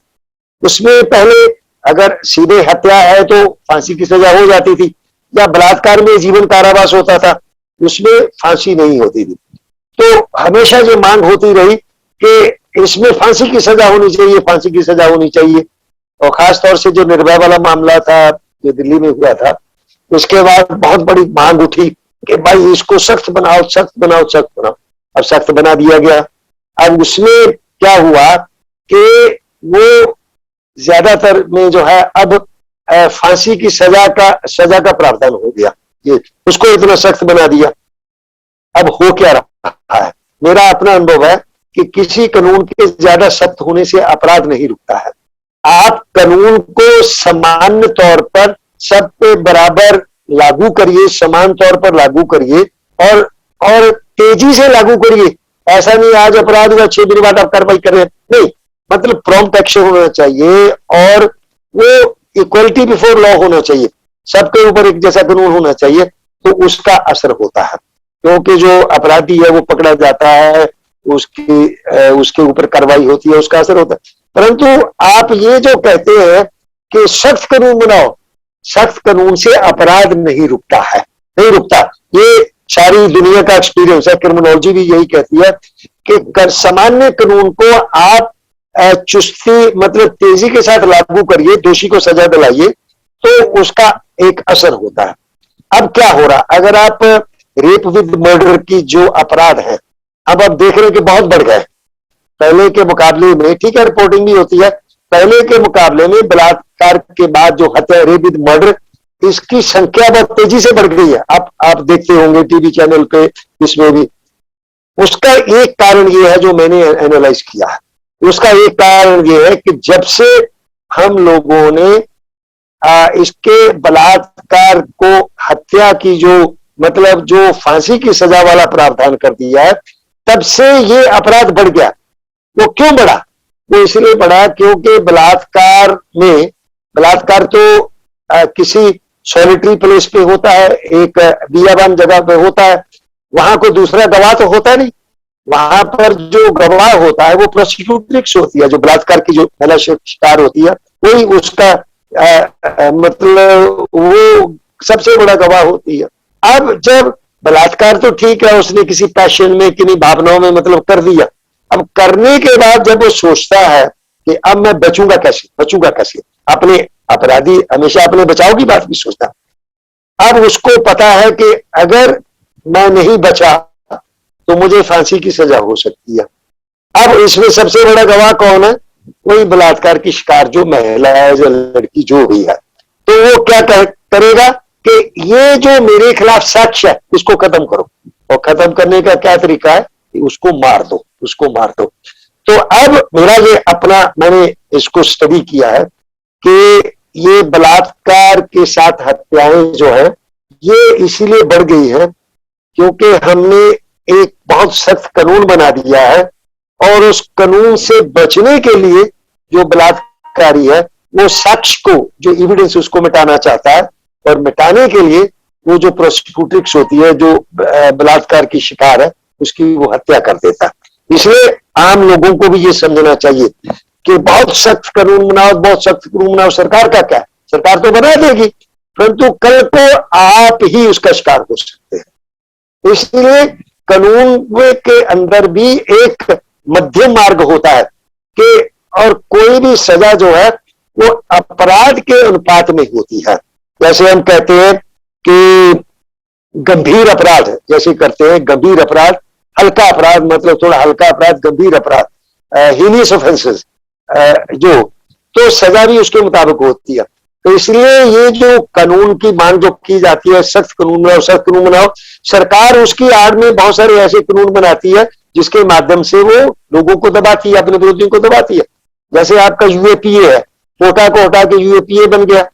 उसमें पहले अगर सीधे हत्या है तो फांसी की सजा हो जाती थी, या बलात्कार में जीवन कारावास होता था, उसमें फांसी नहीं होती थी। तो हमेशा ये मांग होती रही कि इसमें फांसी की सजा होनी चाहिए, फांसी की सजा होनी चाहिए। और खासतौर से जो निर्भया वाला मामला था जो दिल्ली में हुआ था, उसके बाद बहुत बड़ी मांग उठी कि भाई इसको सख्त बनाओ, सख्त बनाओ, सख्त बनाओ। अब सख्त बना दिया गया। अब उसमें क्या हुआ कि वो ज्यादातर में जो है अब फांसी की सजा का प्रावधान हो गया, ये उसको इतना सख्त बना दिया। अब हो क्या रहा है, मेरा अपना अनुभव है कि किसी कानून के ज्यादा सख्त होने से अपराध नहीं रुकता है। आप कानून को सामान्य तौर पर सब पे बराबर लागू करिए, समान तौर पर लागू करिए और तेजी से लागू करिए। ऐसा नहीं आज अपराध हुआ 6 दिन बाद आप कार्रवाई कर रहे हैं, नहीं, मतलब प्रॉम्प्ट एक्शन होना चाहिए और वो इक्वलिटी बिफोर लॉ होना चाहिए, सबके ऊपर एक जैसा कानून होना चाहिए, तो उसका असर होता है। क्योंकि जो अपराधी है वो पकड़ा जाता है, उसके ऊपर कार्रवाई होती है, उसका असर होता है। परंतु आप ये जो कहते हैं कि सख्त कानून बनाओ, सख्त कानून से अपराध नहीं रुकता है, नहीं रुकता। ये सारी दुनिया का एक्सपीरियंस है, क्रिमिनोलॉजी भी यही कहती है कि सामान्य कानून को आप चुस्ती मतलब तेजी के साथ लागू करिए, दोषी को सजा दिलाइए, तो उसका एक असर होता है। अब क्या हो रहा, अगर आप रेप विद मर्डर की जो अपराध है, अब आप देख रहे हैं कि बहुत बढ़ गए पहले के मुकाबले में। ठीक है, रिपोर्टिंग भी होती है, पहले के मुकाबले में बलात्कार के बाद जो हत्या, रेप विद मर्डर, इसकी संख्या बहुत तेजी से बढ़ गई है। आप देखते होंगे टीवी चैनल पे, इसमें भी। उसका एक कारण ये है जो मैंने एनालाइज किया है, उसका एक कारण ये है कि जब से हम लोगों ने इसके बलात्कार को हत्या की जो मतलब जो फांसी की सजा वाला प्रावधान कर दिया है, तब से ये अपराध बढ़ गया। वो क्यों बढ़ा? वो इसलिए बढ़ा क्योंकि बलात्कार तो किसी सॉलिटरी प्लेस पे होता है, एक बियाबान जगह पे होता है, वहां कोई दूसरा गवाह तो होता नहीं। वहां पर जो गवाह होता है वो प्रोसिक्यूट्रिक्स होती है, जो बलात्कार की जो महिला शिकार होती है, वही उसका मतलब वो सबसे बड़ा गवाह होती है। अब जब बलात्कार तो ठीक है, उसने किसी पैशन में, किन्हीं भावनाओं में मतलब कर दिया। अब करने के बाद जब वो सोचता है कि अब मैं बचूंगा कैसे, अपने अपराधी हमेशा अपने बचाव की बात भी सोचता। अब उसको पता है कि अगर मैं नहीं बचा तो मुझे फांसी की सजा हो सकती है। अब इसमें सबसे बड़ा गवाह कौन है? वही बलात्कार की शिकार जो महिला है, जो लड़की जो भी है। तो वो क्या करेगा कि ये जो मेरे खिलाफ साक्ष्य है इसको खत्म करो, और खत्म करने का क्या तरीका है? उसको मार दो। तो अब मेरा ये अपना, मैंने इसको स्टडी किया है कि ये बलात्कार के साथ हत्याएं जो है ये इसीलिए बढ़ गई है क्योंकि हमने एक बहुत सख्त कानून बना दिया है, और उस कानून से बचने के लिए जो बलात्कारी है वो साक्ष्य को, जो एविडेंस, उसको मिटाना चाहता है, और मिटाने के लिए वो जो प्रोसिक्यूट्रिक्स होती है, जो बलात्कार की शिकार है, उसकी वो हत्या कर देता है। इसलिए आम लोगों को भी ये समझना चाहिए कि बहुत सख्त कानून बनाओ, सरकार का क्या है, सरकार तो बना देगी, परंतु कल को आप ही उसका शिकार हो सकते हैं। इसलिए कानून के अंदर भी एक मध्यम मार्ग होता है कि, और कोई भी सजा जो है वो अपराध के अनुपात में होती है। जैसे हम कहते हैं कि गंभीर अपराध जैसे करते हैं, गंभीर अपराध, हल्का अपराध मतलब थोड़ा हल्का अपराध, गंभीर अपराध, हीनियस ऑफेंसेस जो, तो सजा भी उसके मुताबिक होती है। तो इसलिए ये जो कानून की मांग जो की जाती है, सख्त कानून बनाओ, सरकार उसकी आड़ में बहुत सारे ऐसे कानून बनाती है जिसके माध्यम से वो लोगों को दबाती है, अपने विरोधियों को दबाती है। जैसे आपका यूएपीए है, कोटा को हटा के यूएपीए बन गया।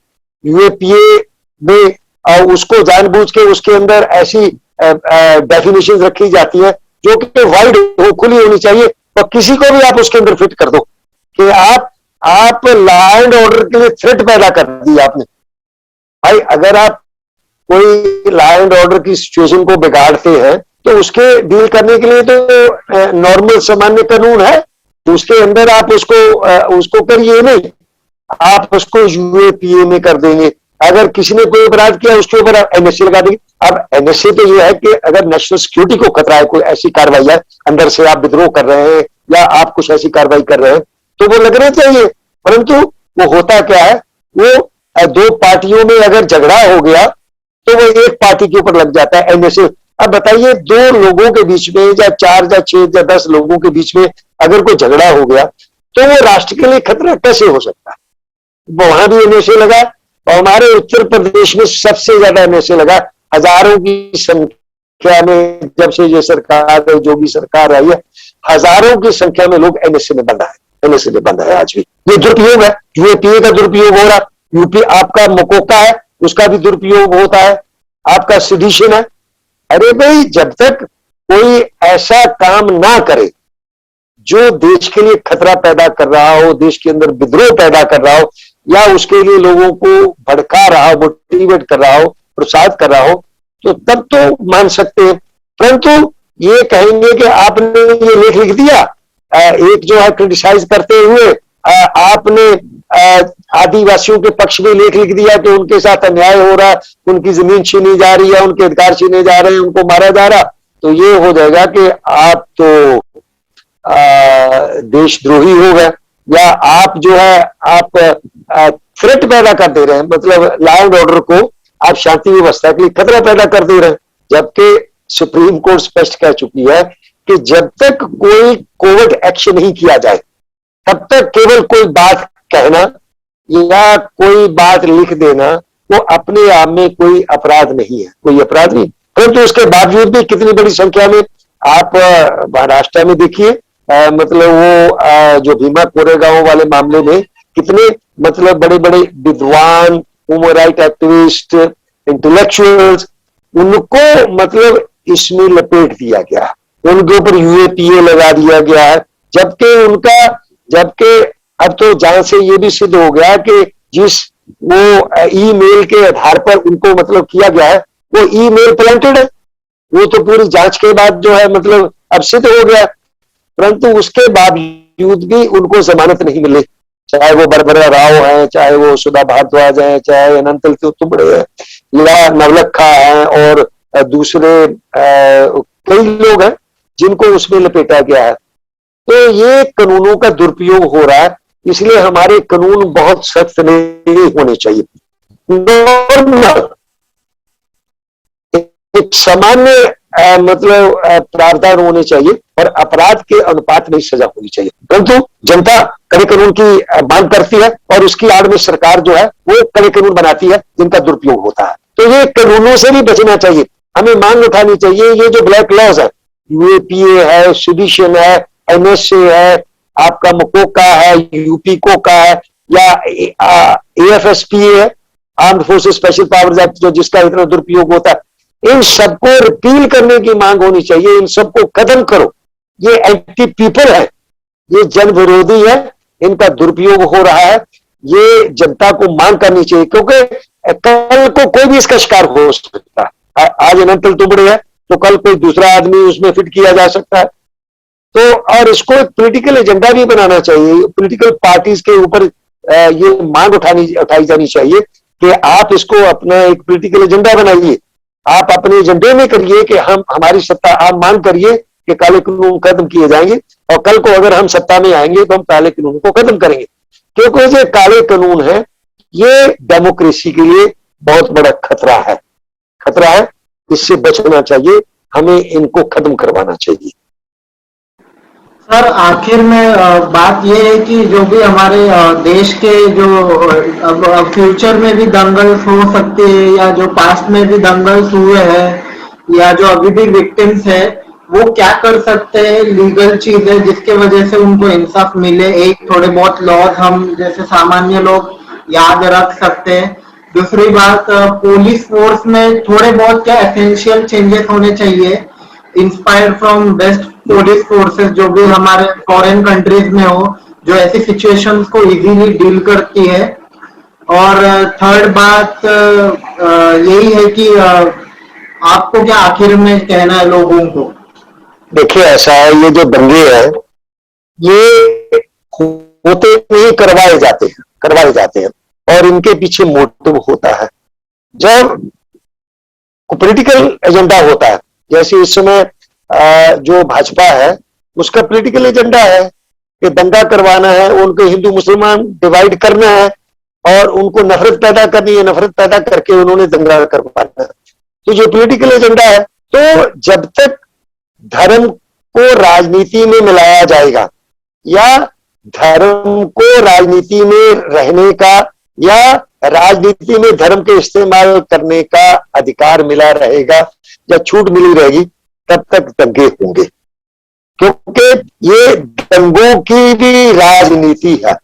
यूएपीए में और उसको जानबूझ के उसके अंदर ऐसी डेफिनेशन रखी जाती है जो कि वाइड हो, खुली होनी चाहिए, और किसी को भी आप उसके अंदर फिट कर दो कि आप लॉ एंड ऑर्डर के लिए थ्रेट पैदा कर दिया आपने। भाई अगर आप कोई लॉ एंड ऑर्डर की सिचुएशन को बिगाड़ते हैं तो उसके डील करने के लिए तो नॉर्मल सामान्य कानून है, तो उसके अंदर आप उसको करिए नहीं, आप उसको यूएपीए में कर देंगे, अगर किसी ने कोई अपराध किया उसके ऊपर एनएसए लगा देंगे। अब एनएसए तो ये है कि अगर नेशनल सिक्योरिटी को खतरा है, कोई ऐसी कार्रवाई है, अंदर से आप विद्रोह कर रहे हैं या आप कुछ ऐसी कार्रवाई कर रहे हैं, तो वो लगना चाहिए। परंतु वो होता क्या है, वो दो पार्टियों में अगर झगड़ा हो गया तो वो एक पार्टी के ऊपर लग जाता है एनएसए। अब बताइए, दो लोगों के बीच में या 4 या 6 या 10 लोगों के बीच में अगर कोई झगड़ा हो गया तो वो राष्ट्र के लिए खतरा कैसे हो सकता है? वो वहां भी एनएसए लगा, और हमारे उत्तर प्रदेश में सबसे ज्यादा एनएसए लगा। हजारों की संख्या में, जब से ये सरकार, जो भी सरकार आई है, हजारों की संख्या में लोग एनएसए में बंधा है, एनएसए में बंधा है। आज भी ये दुरुपयोग है, यूएपीए का दुरुपयोग हो रहा, यूपी आपका मकोका है उसका भी दुरुपयोग होता है, आपका सिडिशन है। अरे भाई, जब तक कोई ऐसा काम ना करे जो देश के लिए खतरा पैदा कर रहा हो, देश के अंदर विद्रोह पैदा कर रहा हो, या उसके लिए लोगों को भड़का रहा हो, मोटिवेट कर रहा हो, प्रोत्साहित कर रहा हो, तो तब तो मान सकते हैं। परंतु ये कहेंगे कि आपने ये लेख लिख दिया, एक जो है क्रिटिसाइज करते हुए आपने आदिवासियों के पक्ष में लेख लिख दिया कि उनके साथ अन्याय हो रहा, उनकी जमीन छीनी जा रही है, उनके अधिकार छीने जा रहे हैं, उनको मारा जा रहा, तो ये हो जाएगा कि आप तो देशद्रोही हो गए, या आप जो है आप थ्रेट पैदा कर दे रहे हैं, मतलब लॉ एंड ऑर्डर को आप शांति व्यवस्था के लिए खतरा पैदा कर दे रहे हैं। जबकि सुप्रीम कोर्ट स्पष्ट कह चुकी है कि जब तक कोई कोवर्ट एक्शन नहीं किया जाए तब तक केवल कोई बात कहना या कोई बात लिख देना वो अपने आप में कोई अपराध नहीं है, कोई अपराध नहीं। परंतु उसके बावजूद भी कितनी बड़ी संख्या में आप महाराष्ट्र में देखिए, मतलब वो जो भीमा कोरेगांव वाले मामले में कितने मतलब बड़े बड़े विद्वान, ह्यूमन राइट एक्टिविस्ट, इंटेलेक्चुअल्स, उनको मतलब इसमें लपेट दिया गया, उनके ऊपर यूएपीए लगा दिया गया है। जबकि अब तो जहां से ये भी सिद्ध हो गया कि जिस वो ईमेल के आधार पर उनको मतलब किया गया है वो ईमेल प्लांटेड है, वो तो पूरी जांच के बाद जो है मतलब अब सिद्ध हो गया। परंतु उसके बावजूद भी उनको जमानत नहीं मिली, चाहे वो बरबरा राव है, चाहे वो सुधा भारद्वाज है, चाहे अनंत तुबड़े है, या नवलखा है, और दूसरे कई लोग हैं जिनको उसमें लपेटा गया है। तो ये कानूनों का दुरुपयोग हो रहा है, इसलिए हमारे कानून बहुत सख्त नहीं होने चाहिए। नॉर्मल एक सामान्य मतलब प्रावधान होने चाहिए, और अपराध के अनुपात में सजा होनी चाहिए। परंतु जनता कड़े कानून की मांग करती है, और उसकी आड़ में सरकार जो है वो कड़े कानून बनाती है जिनका दुरुपयोग होता है। तो ये कानूनों से भी बचना चाहिए, हमें मांग उठानी चाहिए। ये जो ब्लैक लॉज है, यूएपीए है, सिडिशन है, एनएसए है, आपका मकोका है, यूपी कोका है, या एएफएसपीए है, armed forces special powers act, जो जिसका इतना दुरुपयोग होता है, इन सबको रिपील करने की मांग होनी चाहिए। इन सबको खत्म करो, ये एंटी पीपल है, ये जन विरोधी है, इनका दुरुपयोग हो रहा है, ये जनता को मांग करनी चाहिए, क्योंकि कल को कोई भी इसका शिकार हो सकता है। आज अनंत तुबड़े है तो कल कोई दूसरा आदमी उसमें फिट किया जा सकता है। तो और इसको एक पॉलिटिकल एजेंडा भी बनाना चाहिए, पॉलिटिकल पार्टीज के ऊपर ये मांग उठाई जानी चाहिए कि आप इसको अपना एक पॉलिटिकल एजेंडा बनाइए, आप अपने एजेंडे में करिए कि हम हमारी सत्ता, आप मांग करिए कि काले कानून खत्म किए जाएंगे, और कल को अगर हम सत्ता में आएंगे तो हम काले कानून को खत्म करेंगे। क्योंकि जो काले कानून है ये डेमोक्रेसी के लिए बहुत बड़ा खतरा है, इससे बचना चाहिए, हमें इनको खत्म करवाना चाहिए। सर, आखिर में बात यह है कि जो भी हमारे देश के जो अब फ्यूचर में भी दंगल्स हो सकते हैं, या जो पास्ट में भी दंगल्स हुए हैं, या जो अभी भी विक्टिम्स है, वो क्या कर सकते हैं लीगल चीजें जिसके वजह से उनको इंसाफ मिले। एक थोड़े बहुत लॉज हम जैसे सामान्य लोग याद रख सकते हैं। दूसरी बात, पुलिस फोर्स में थोड़े बहुत क्या एसेंशियल चेंजेस होने चाहिए, inspired from best police forces जो भी हमारे फॉरेन कंट्रीज में हो, जो ऐसी सिचुएशंस को इजीली डील करती है। और थर्ड बात यही है कि आपको क्या आखिर में कहना है लोगों को? देखिए, ऐसा है, ये जो दंगे हैं ये होते नहीं, करवाए जाते हैं। और इनके पीछे मोटिव होता है। जब पॉलिटिकल एजेंडा होता है, जैसे इस समय जो भाजपा है उसका पॉलिटिकल एजेंडा है कि दंगा करवाना है, उनको हिंदू मुसलमान डिवाइड करना है और उनको नफरत पैदा करनी है, नफरत पैदा करके उन्होंने दंगा करवाना है। तो जो पॉलिटिकल एजेंडा है, तो जब तक धर्म को राजनीति में मिलाया जाएगा या धर्म को राजनीति में रहने का या राजनीति में धर्म के इस्तेमाल करने का अधिकार मिला रहेगा या छूट मिली रहेगी, तब तक दंगे होंगे, क्योंकि ये दंगों की भी राजनीति है।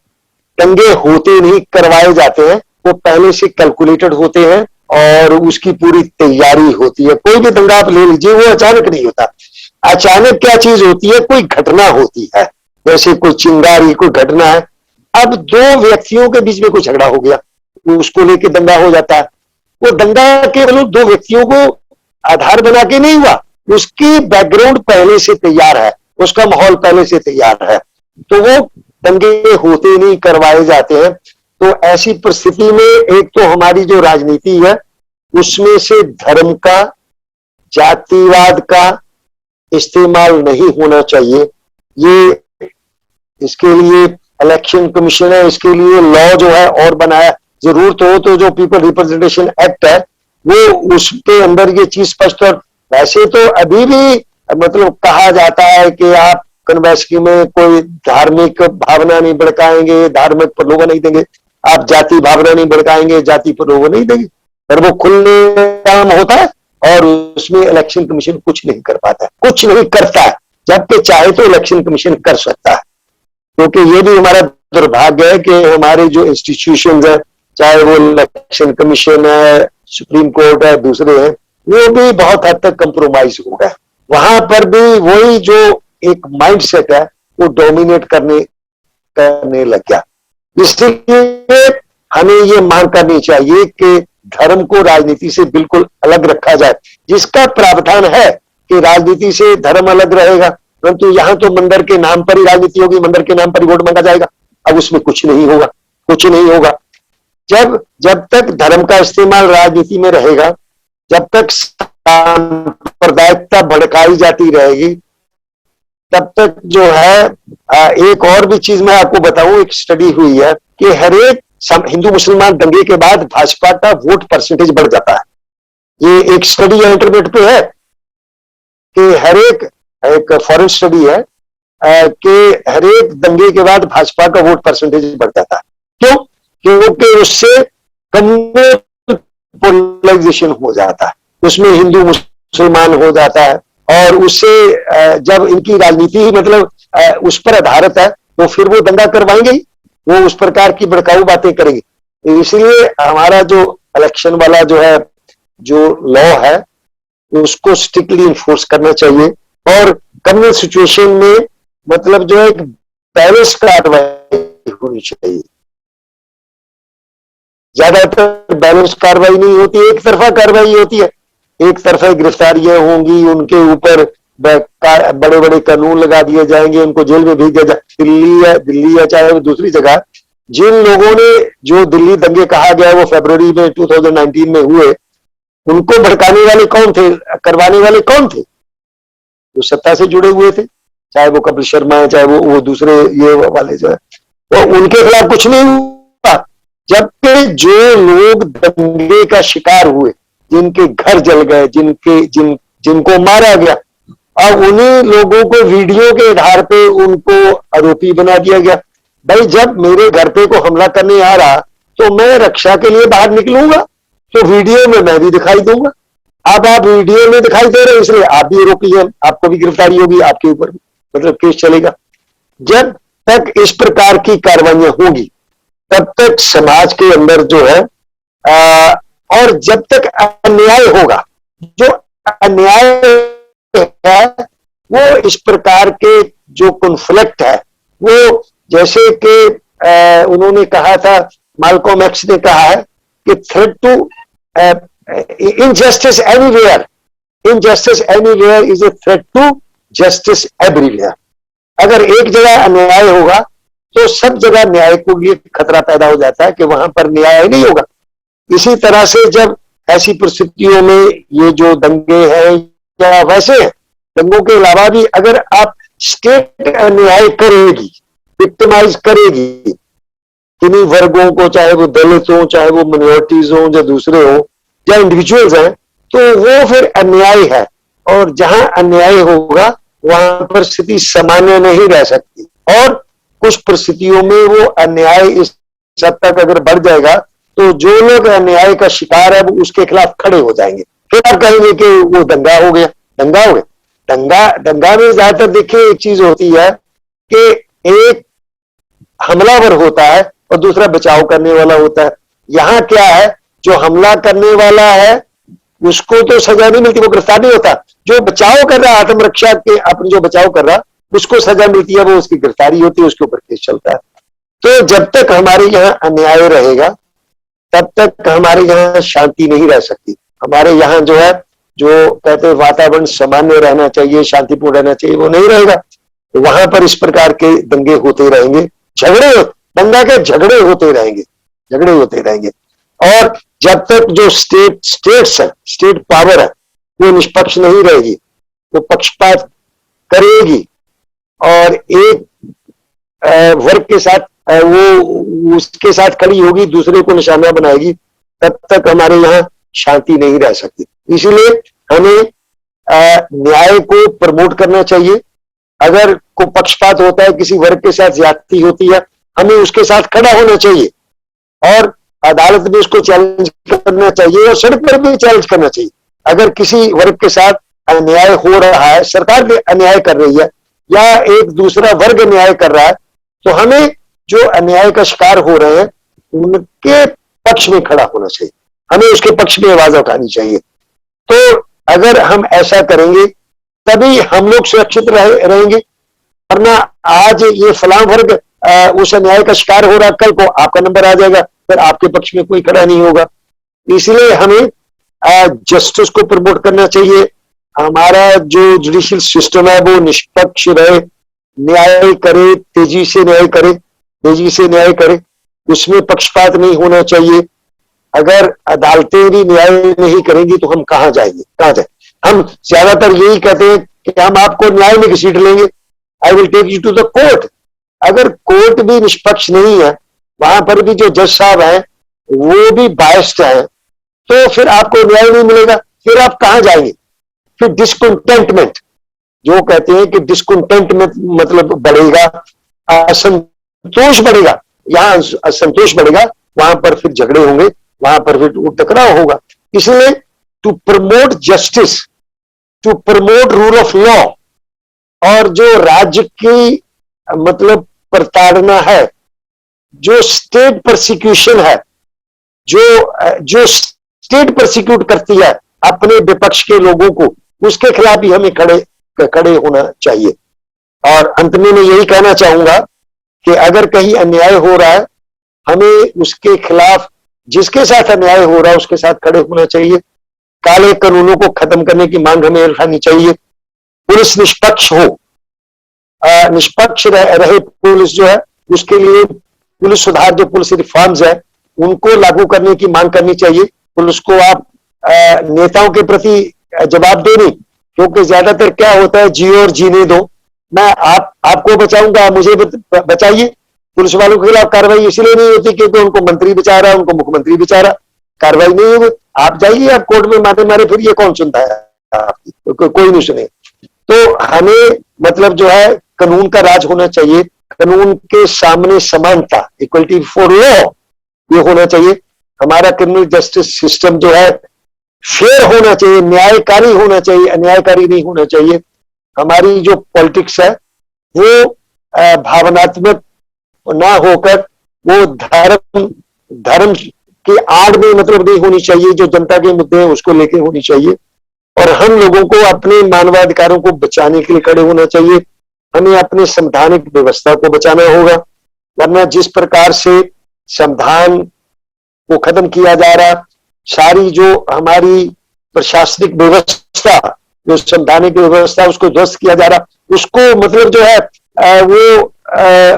दंगे होते नहीं, करवाए जाते हैं, वो पहले से कैलकुलेटेड होते हैं और उसकी पूरी तैयारी होती है। कोई भी दंगा आप ले लीजिए, वो अचानक नहीं होता। अचानक क्या चीज होती है, कोई घटना होती है, जैसे कोई चिंगारी, कोई घटना है। अब दो व्यक्तियों के बीच में कोई झगड़ा हो गया, उसको लेके दंगा हो जाता है। वो दंगा केवल दो व्यक्तियों को आधार बना के नहीं हुआ, उसकी बैकग्राउंड पहले से तैयार है, उसका माहौल पहले से तैयार है, तो वो दंगे होते नहीं, करवाए जाते हैं। तो ऐसी परिस्थिति में एक तो हमारी जो राजनीति है उसमें से धर्म का, जातिवाद का इस्तेमाल नहीं होना चाहिए। ये इसके लिए इलेक्शन कमीशन है, इसके लिए लॉ जो है और बनाया, जरूरत हो तो जो पीपल रिप्रेजेंटेशन एक्ट है वो उसके अंदर ये चीज स्पष्ट। और वैसे तो अभी भी मतलब कहा जाता है कि आप कन्वेंशन में कोई धार्मिक भावना नहीं भड़काएंगे, धार्मिक प्रलोभन नहीं देंगे, आप जाति भावना नहीं भड़काएंगे, जाति प्रलोभन नहीं देंगे, पर वो खुलेआम होता है और उसमें इलेक्शन कमीशन कुछ नहीं कर पाता, कुछ नहीं करता है, जबकि चाहे तो इलेक्शन कमीशन कर सकता है। क्योंकि ये भी हमारा दुर्भाग्य है कि हमारे जो इंस्टीट्यूशंस है, चाहे वो इलेक्शन कमीशन है, सुप्रीम कोर्ट है, दूसरे हैं, वो भी बहुत हद तक कंप्रोमाइज हो गए। वहां पर भी वही जो एक माइंडसेट है वो डोमिनेट करने लग गया। इसलिए हमें ये मांग करनी चाहिए कि धर्म को राजनीति से बिल्कुल अलग रखा जाए, जिसका प्रावधान है कि राजनीति से धर्म अलग रहेगा, परंतु यहां तो मंदिर के नाम पर ही राजनीति होगी, मंदिर के नाम पर ही वोट मांगा जाएगा। अब उसमें कुछ नहीं होगा, कुछ नहीं होगा। जब तक धर्म का इस्तेमाल राजनीति में रहेगा, जब तक सांप्रदायिकता भड़काई जाती रहेगी, तब तक जो है एक और भी चीज मैं आपको बताऊं, एक स्टडी हुई है कि हर एक हिंदू मुसलमान दंगे के बाद भाजपा का वोट परसेंटेज बढ़ जाता है। ये एक स्टडी इंटरनेट पे है कि हर एक फॉरेन स्टडी है कि हर एक दंगे के बाद भाजपा का वोट परसेंटेज बढ़ जाता है। क्यों? क्योंकि उससे पोलराइजेशन हो जाता है, उसमें हिंदू मुसलमान हो जाता है और उससे जब इनकी राजनीति ही मतलब उस पर आधारित है, तो फिर वो दंगा करवाएंगे ही, वो उस प्रकार की भड़काऊ बातें करेंगे। इसलिए हमारा जो इलेक्शन वाला जो है, जो लॉ है, उसको स्ट्रिक्टली इन्फोर्स करना चाहिए और कम्युनल सिचुएशन में मतलब जो है एक बैलेंस कार्रवाई होनी चाहिए। ज्यादातर बैलेंस कार्रवाई नहीं होती, एक तरफा कार्रवाई होती है, एक तरफा गिरफ्तारियां होंगी, उनके ऊपर बड़े बड़े कानून लगा दिए जाएंगे, उनको जेल में भेज दिया जाए। दिल्ली या चाहे वो दूसरी जगह, जिन लोगों ने जो दिल्ली दंगे कहा गया वो फरवरी में 2019 में हुए, उनको भड़काने वाले कौन थे, करवाने वाले कौन थे? वो सत्ता से जुड़े हुए थे, चाहे वो कपिल शर्मा है, चाहे वो दूसरे ये वाले जो है, तो उनके खिलाफ कुछ नहीं हुआ। जबकि जो लोग दंगे का शिकार हुए, जिनके घर जल गए, जिनको मारा गया, अब उन्हीं लोगों को वीडियो के आधार पे उनको आरोपी बना दिया गया। भाई जब मेरे घर पे को हमला करने आ रहा तो मैं रक्षा के लिए बाहर निकलूंगा, तो वीडियो में मैं भी दिखाई दूंगा। अब आप वीडियो में दिखाई दे रहे हैं, इसलिए आप भी आरोपी हैं, आपको भी गिरफ्तारी होगी, आपके ऊपर मतलब केस चलेगा। जब तक इस प्रकार की कार्रवाइयां होंगी तब तक समाज के अंदर जो है और जब तक अन्याय होगा, जो अन्याय है वो इस प्रकार के जो कॉन्फ्लिक्ट है, वो जैसे कि उन्होंने कहा था, माल्कम एक्स ने कहा है कि threat to injustice anywhere is a threat to justice everywhere. अगर एक जगह अन्याय होगा तो सब जगह न्याय को ये खतरा पैदा हो जाता है कि वहां पर न्याय नहीं होगा। इसी तरह से जब ऐसी परिस्थितियों में ये जो दंगे हैं या वैसे हैं, दंगों के अलावा भी अगर आप स्टेट अन्याय करेगी, विक्टिमाइज करेगी किन्हीं वर्गों को, चाहे वो दलित हो, चाहे वो मिनोरिटीज हो, या दूसरे हो, या इंडिविजुअल्स हैं, तो वो फिर अन्याय है। और जहां अन्याय होगा वहां पर स्थिति सामान्य नहीं रह सकती, और कुछ परिस्थितियों में वो अन्याय इस हद तक अगर बढ़ जाएगा तो जो लोग अन्याय का शिकार है वो उसके खिलाफ खड़े हो जाएंगे। फिर आप कहेंगे कि वो दंगा हो गया, दंगा हो गया। दंगा में ज्यादातर देखिए एक चीज होती है कि एक हमलावर होता है और दूसरा बचाव करने वाला होता है। यहां क्या है, जो हमला करने वाला है उसको तो सजा नहीं मिलती, वो गिरफ्तार नहीं होता। जो बचाव कर रहा है, आत्मरक्षा के अपने जो बचाव कर रहा, उसको सजा मिलती है, वो उसकी गिरफ्तारी होती है, उसके ऊपर केस चलता है। तो जब तक हमारे यहाँ अन्याय रहेगा तब तक हमारे यहाँ शांति नहीं रह सकती। हमारे यहाँ जो है, जो कहते हैं वातावरण सामान्य रहना चाहिए, शांतिपूर्ण रहना चाहिए, वो नहीं रहेगा। तो वहां पर इस प्रकार के दंगे होते रहेंगे, दंगा के झगड़े होते रहेंगे। और जब तक जो स्टेट्स है, स्टेट पावर है, वो निष्पक्ष नहीं रहेगी, वो पक्षपात करेगी और एक वर्ग के साथ वो उसके साथ खड़ी होगी, दूसरे को निशाना बनाएगी, तब तक हमारे यहाँ शांति नहीं रह सकती। इसीलिए हमें न्याय को प्रमोट करना चाहिए। अगर को पक्षपात होता है, किसी वर्ग के साथ ज्यादती होती है, हमें उसके साथ खड़ा होना चाहिए और अदालत में उसको चैलेंज करना चाहिए और सड़क पर भी चैलेंज करना चाहिए। अगर किसी वर्ग के साथ अन्याय हो रहा है, सरकार भी अन्याय कर रही है या एक दूसरा वर्ग अन्याय कर रहा है, तो हमें जो अन्याय का शिकार हो रहे हैं उनके पक्ष में खड़ा होना चाहिए, हमें उसके पक्ष में आवाज उठानी चाहिए। तो अगर हम ऐसा करेंगे तभी हम लोग सुरक्षित रहेंगे। वरना आज ये फलां वर्ग उस अन्याय का शिकार हो रहा, कल को आपका नंबर आ जाएगा, फिर आपके पक्ष में कोई खड़ा नहीं होगा। इसलिए हमें जस्टिस को प्रमोट करना चाहिए। हमारा जो जुडिशियल सिस्टम है वो निष्पक्ष रहे, न्याय करे, तेजी से न्याय करे, उसमें पक्षपात नहीं होना चाहिए। अगर अदालतें भी न्याय नहीं करेंगी तो हम कहां जाए? हम ज्यादातर यही कहते हैं कि हम आपको न्याय में घसीट लेंगे, I will take you to the court. अगर कोर्ट भी निष्पक्ष नहीं है, वहां पर भी जो जज साहब हैं वो भी बायस्ड हैं, तो फिर आपको न्याय नहीं मिलेगा, फिर आप कहां जाएंगे? फिर डिस्कंटेंटमेंट, जो कहते हैं कि डिस्कंटेंटमेंट मतलब बढ़ेगा, असंतोष बढ़ेगा। यहां असंतोष बढ़ेगा, वहां पर फिर झगड़े होंगे, वहां पर फिर टकराव होगा। इसलिए to promote justice, to promote rule of law, और जो राज्य की मतलब प्रताड़ना है, जो स्टेट प्रोसिक्यूशन है, जो स्टेट प्रोसिक्यूट करती है अपने विपक्ष के लोगों को, उसके खिलाफ भी हमें खड़े होना चाहिए। और अंत में मैं यही कहना चाहूंगा कि अगर कहीं अन्याय हो रहा है, हमें उसके खिलाफ, जिसके साथ अन्याय हो रहा है उसके साथ खड़े होना चाहिए। काले कानूनों को खत्म करने की मांग हमें उठानी चाहिए। पुलिस निष्पक्ष हो, निष्पक्ष रहे पुलिस जो है, उसके लिए पुलिस सुधार, जो पुलिस रिफॉर्म्स है उनको लागू करने की मांग करनी चाहिए। पुलिस को आप नेताओं के प्रति जवाब दे नहीं, क्योंकि ज्यादातर क्या होता है, जियो और जीने दो, मैं आपको बचाऊंगा, आप मुझे बचाइए। पुलिस वालों के खिलाफ कार्रवाई इसलिए नहीं होती क्योंकि उनको मंत्री बचा रहा है, उनको मुख्यमंत्री बचा रहा, कार्रवाई नहीं होगी। आप जाइए, आप कोर्ट में मारे फिर ये कौन सुनता है आपकी? तो कोई नहीं सुने। तो हमें मतलब जो है कानून का राज होना चाहिए, कानून के सामने समानता, इक्वलिटी फॉर लॉ, ये होना चाहिए। हमारा क्रिमिनल जस्टिस सिस्टम जो है फेयर होना चाहिए, न्यायकारी होना चाहिए, अन्यायकारी नहीं होना चाहिए। हमारी जो पॉलिटिक्स है वो भावनात्मक ना होकर वो धर्म की आड़ में मतलब नहीं होनी चाहिए। जो जनता के मुद्दे हैं उसको लेके होनी चाहिए, और हम लोगों को अपने मानवाधिकारों को बचाने के लिए खड़े होना चाहिए। हमें अपने संवैधानिक व्यवस्था को बचाना होगा, वरना जिस प्रकार से संविधान को खत्म किया जा रहा, सारी जो हमारी प्रशासनिक व्यवस्था, जो संवैधानिक व्यवस्था, उसको ध्वस्त किया जा रहा, उसको मतलब जो है वो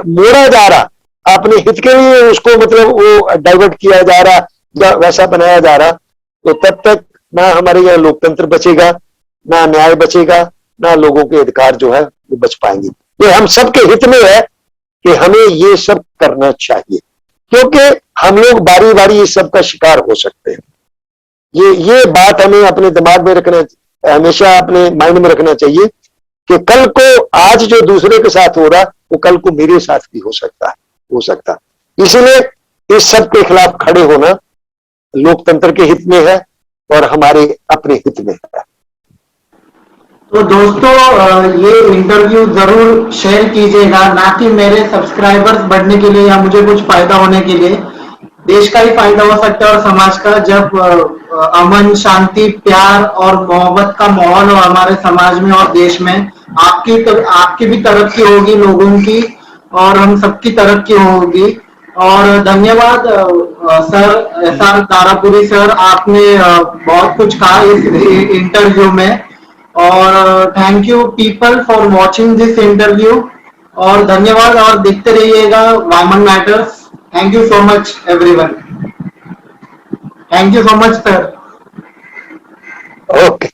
मोड़ा जा रहा, अपने हित के लिए उसको मतलब वो डाइवर्ट किया जा रहा या वैसा बनाया जा रहा, तो तब तक ना हमारे यहाँ लोकतंत्र बचेगा, ना न्याय बचेगा, ना लोगों के अधिकार जो है वो बच पाएंगे। ये हम सबके हित में है कि हमें ये सब करना चाहिए, क्योंकि हम लोग बारी बारी इस सब का शिकार हो सकते हैं। ये बात हमें अपने दिमाग में रखना, हमेशा अपने माइंड में रखना चाहिए कि कल को आज जो दूसरे के साथ हो रहा वो कल को मेरे साथ भी हो सकता। इसलिए इस सब के खिलाफ खड़े होना लोकतंत्र के हित में है और हमारे अपने हित में है। तो दोस्तों ये इंटरव्यू जरूर शेयर कीजिएगा, ना कि मेरे सब्सक्राइबर्स बढ़ने के लिए या मुझे कुछ फायदा होने के लिए। देश का ही फायदा हो सकता है और समाज का, जब अमन, शांति, प्यार और मोहब्बत का माहौल हो हमारे समाज में और देश में। आपकी भी तरक्की होगी, लोगों की, और हम सबकी तरक्की होगी। और धन्यवाद सर, एसआर दारापुरी सर, आपने बहुत कुछ कहा इस इंटरव्यू में। और thank you people for watching this interview, और धन्यवाद, और देखते रहिएगा woman matters. Thank you so much everyone. Thank you so much sir. Okay.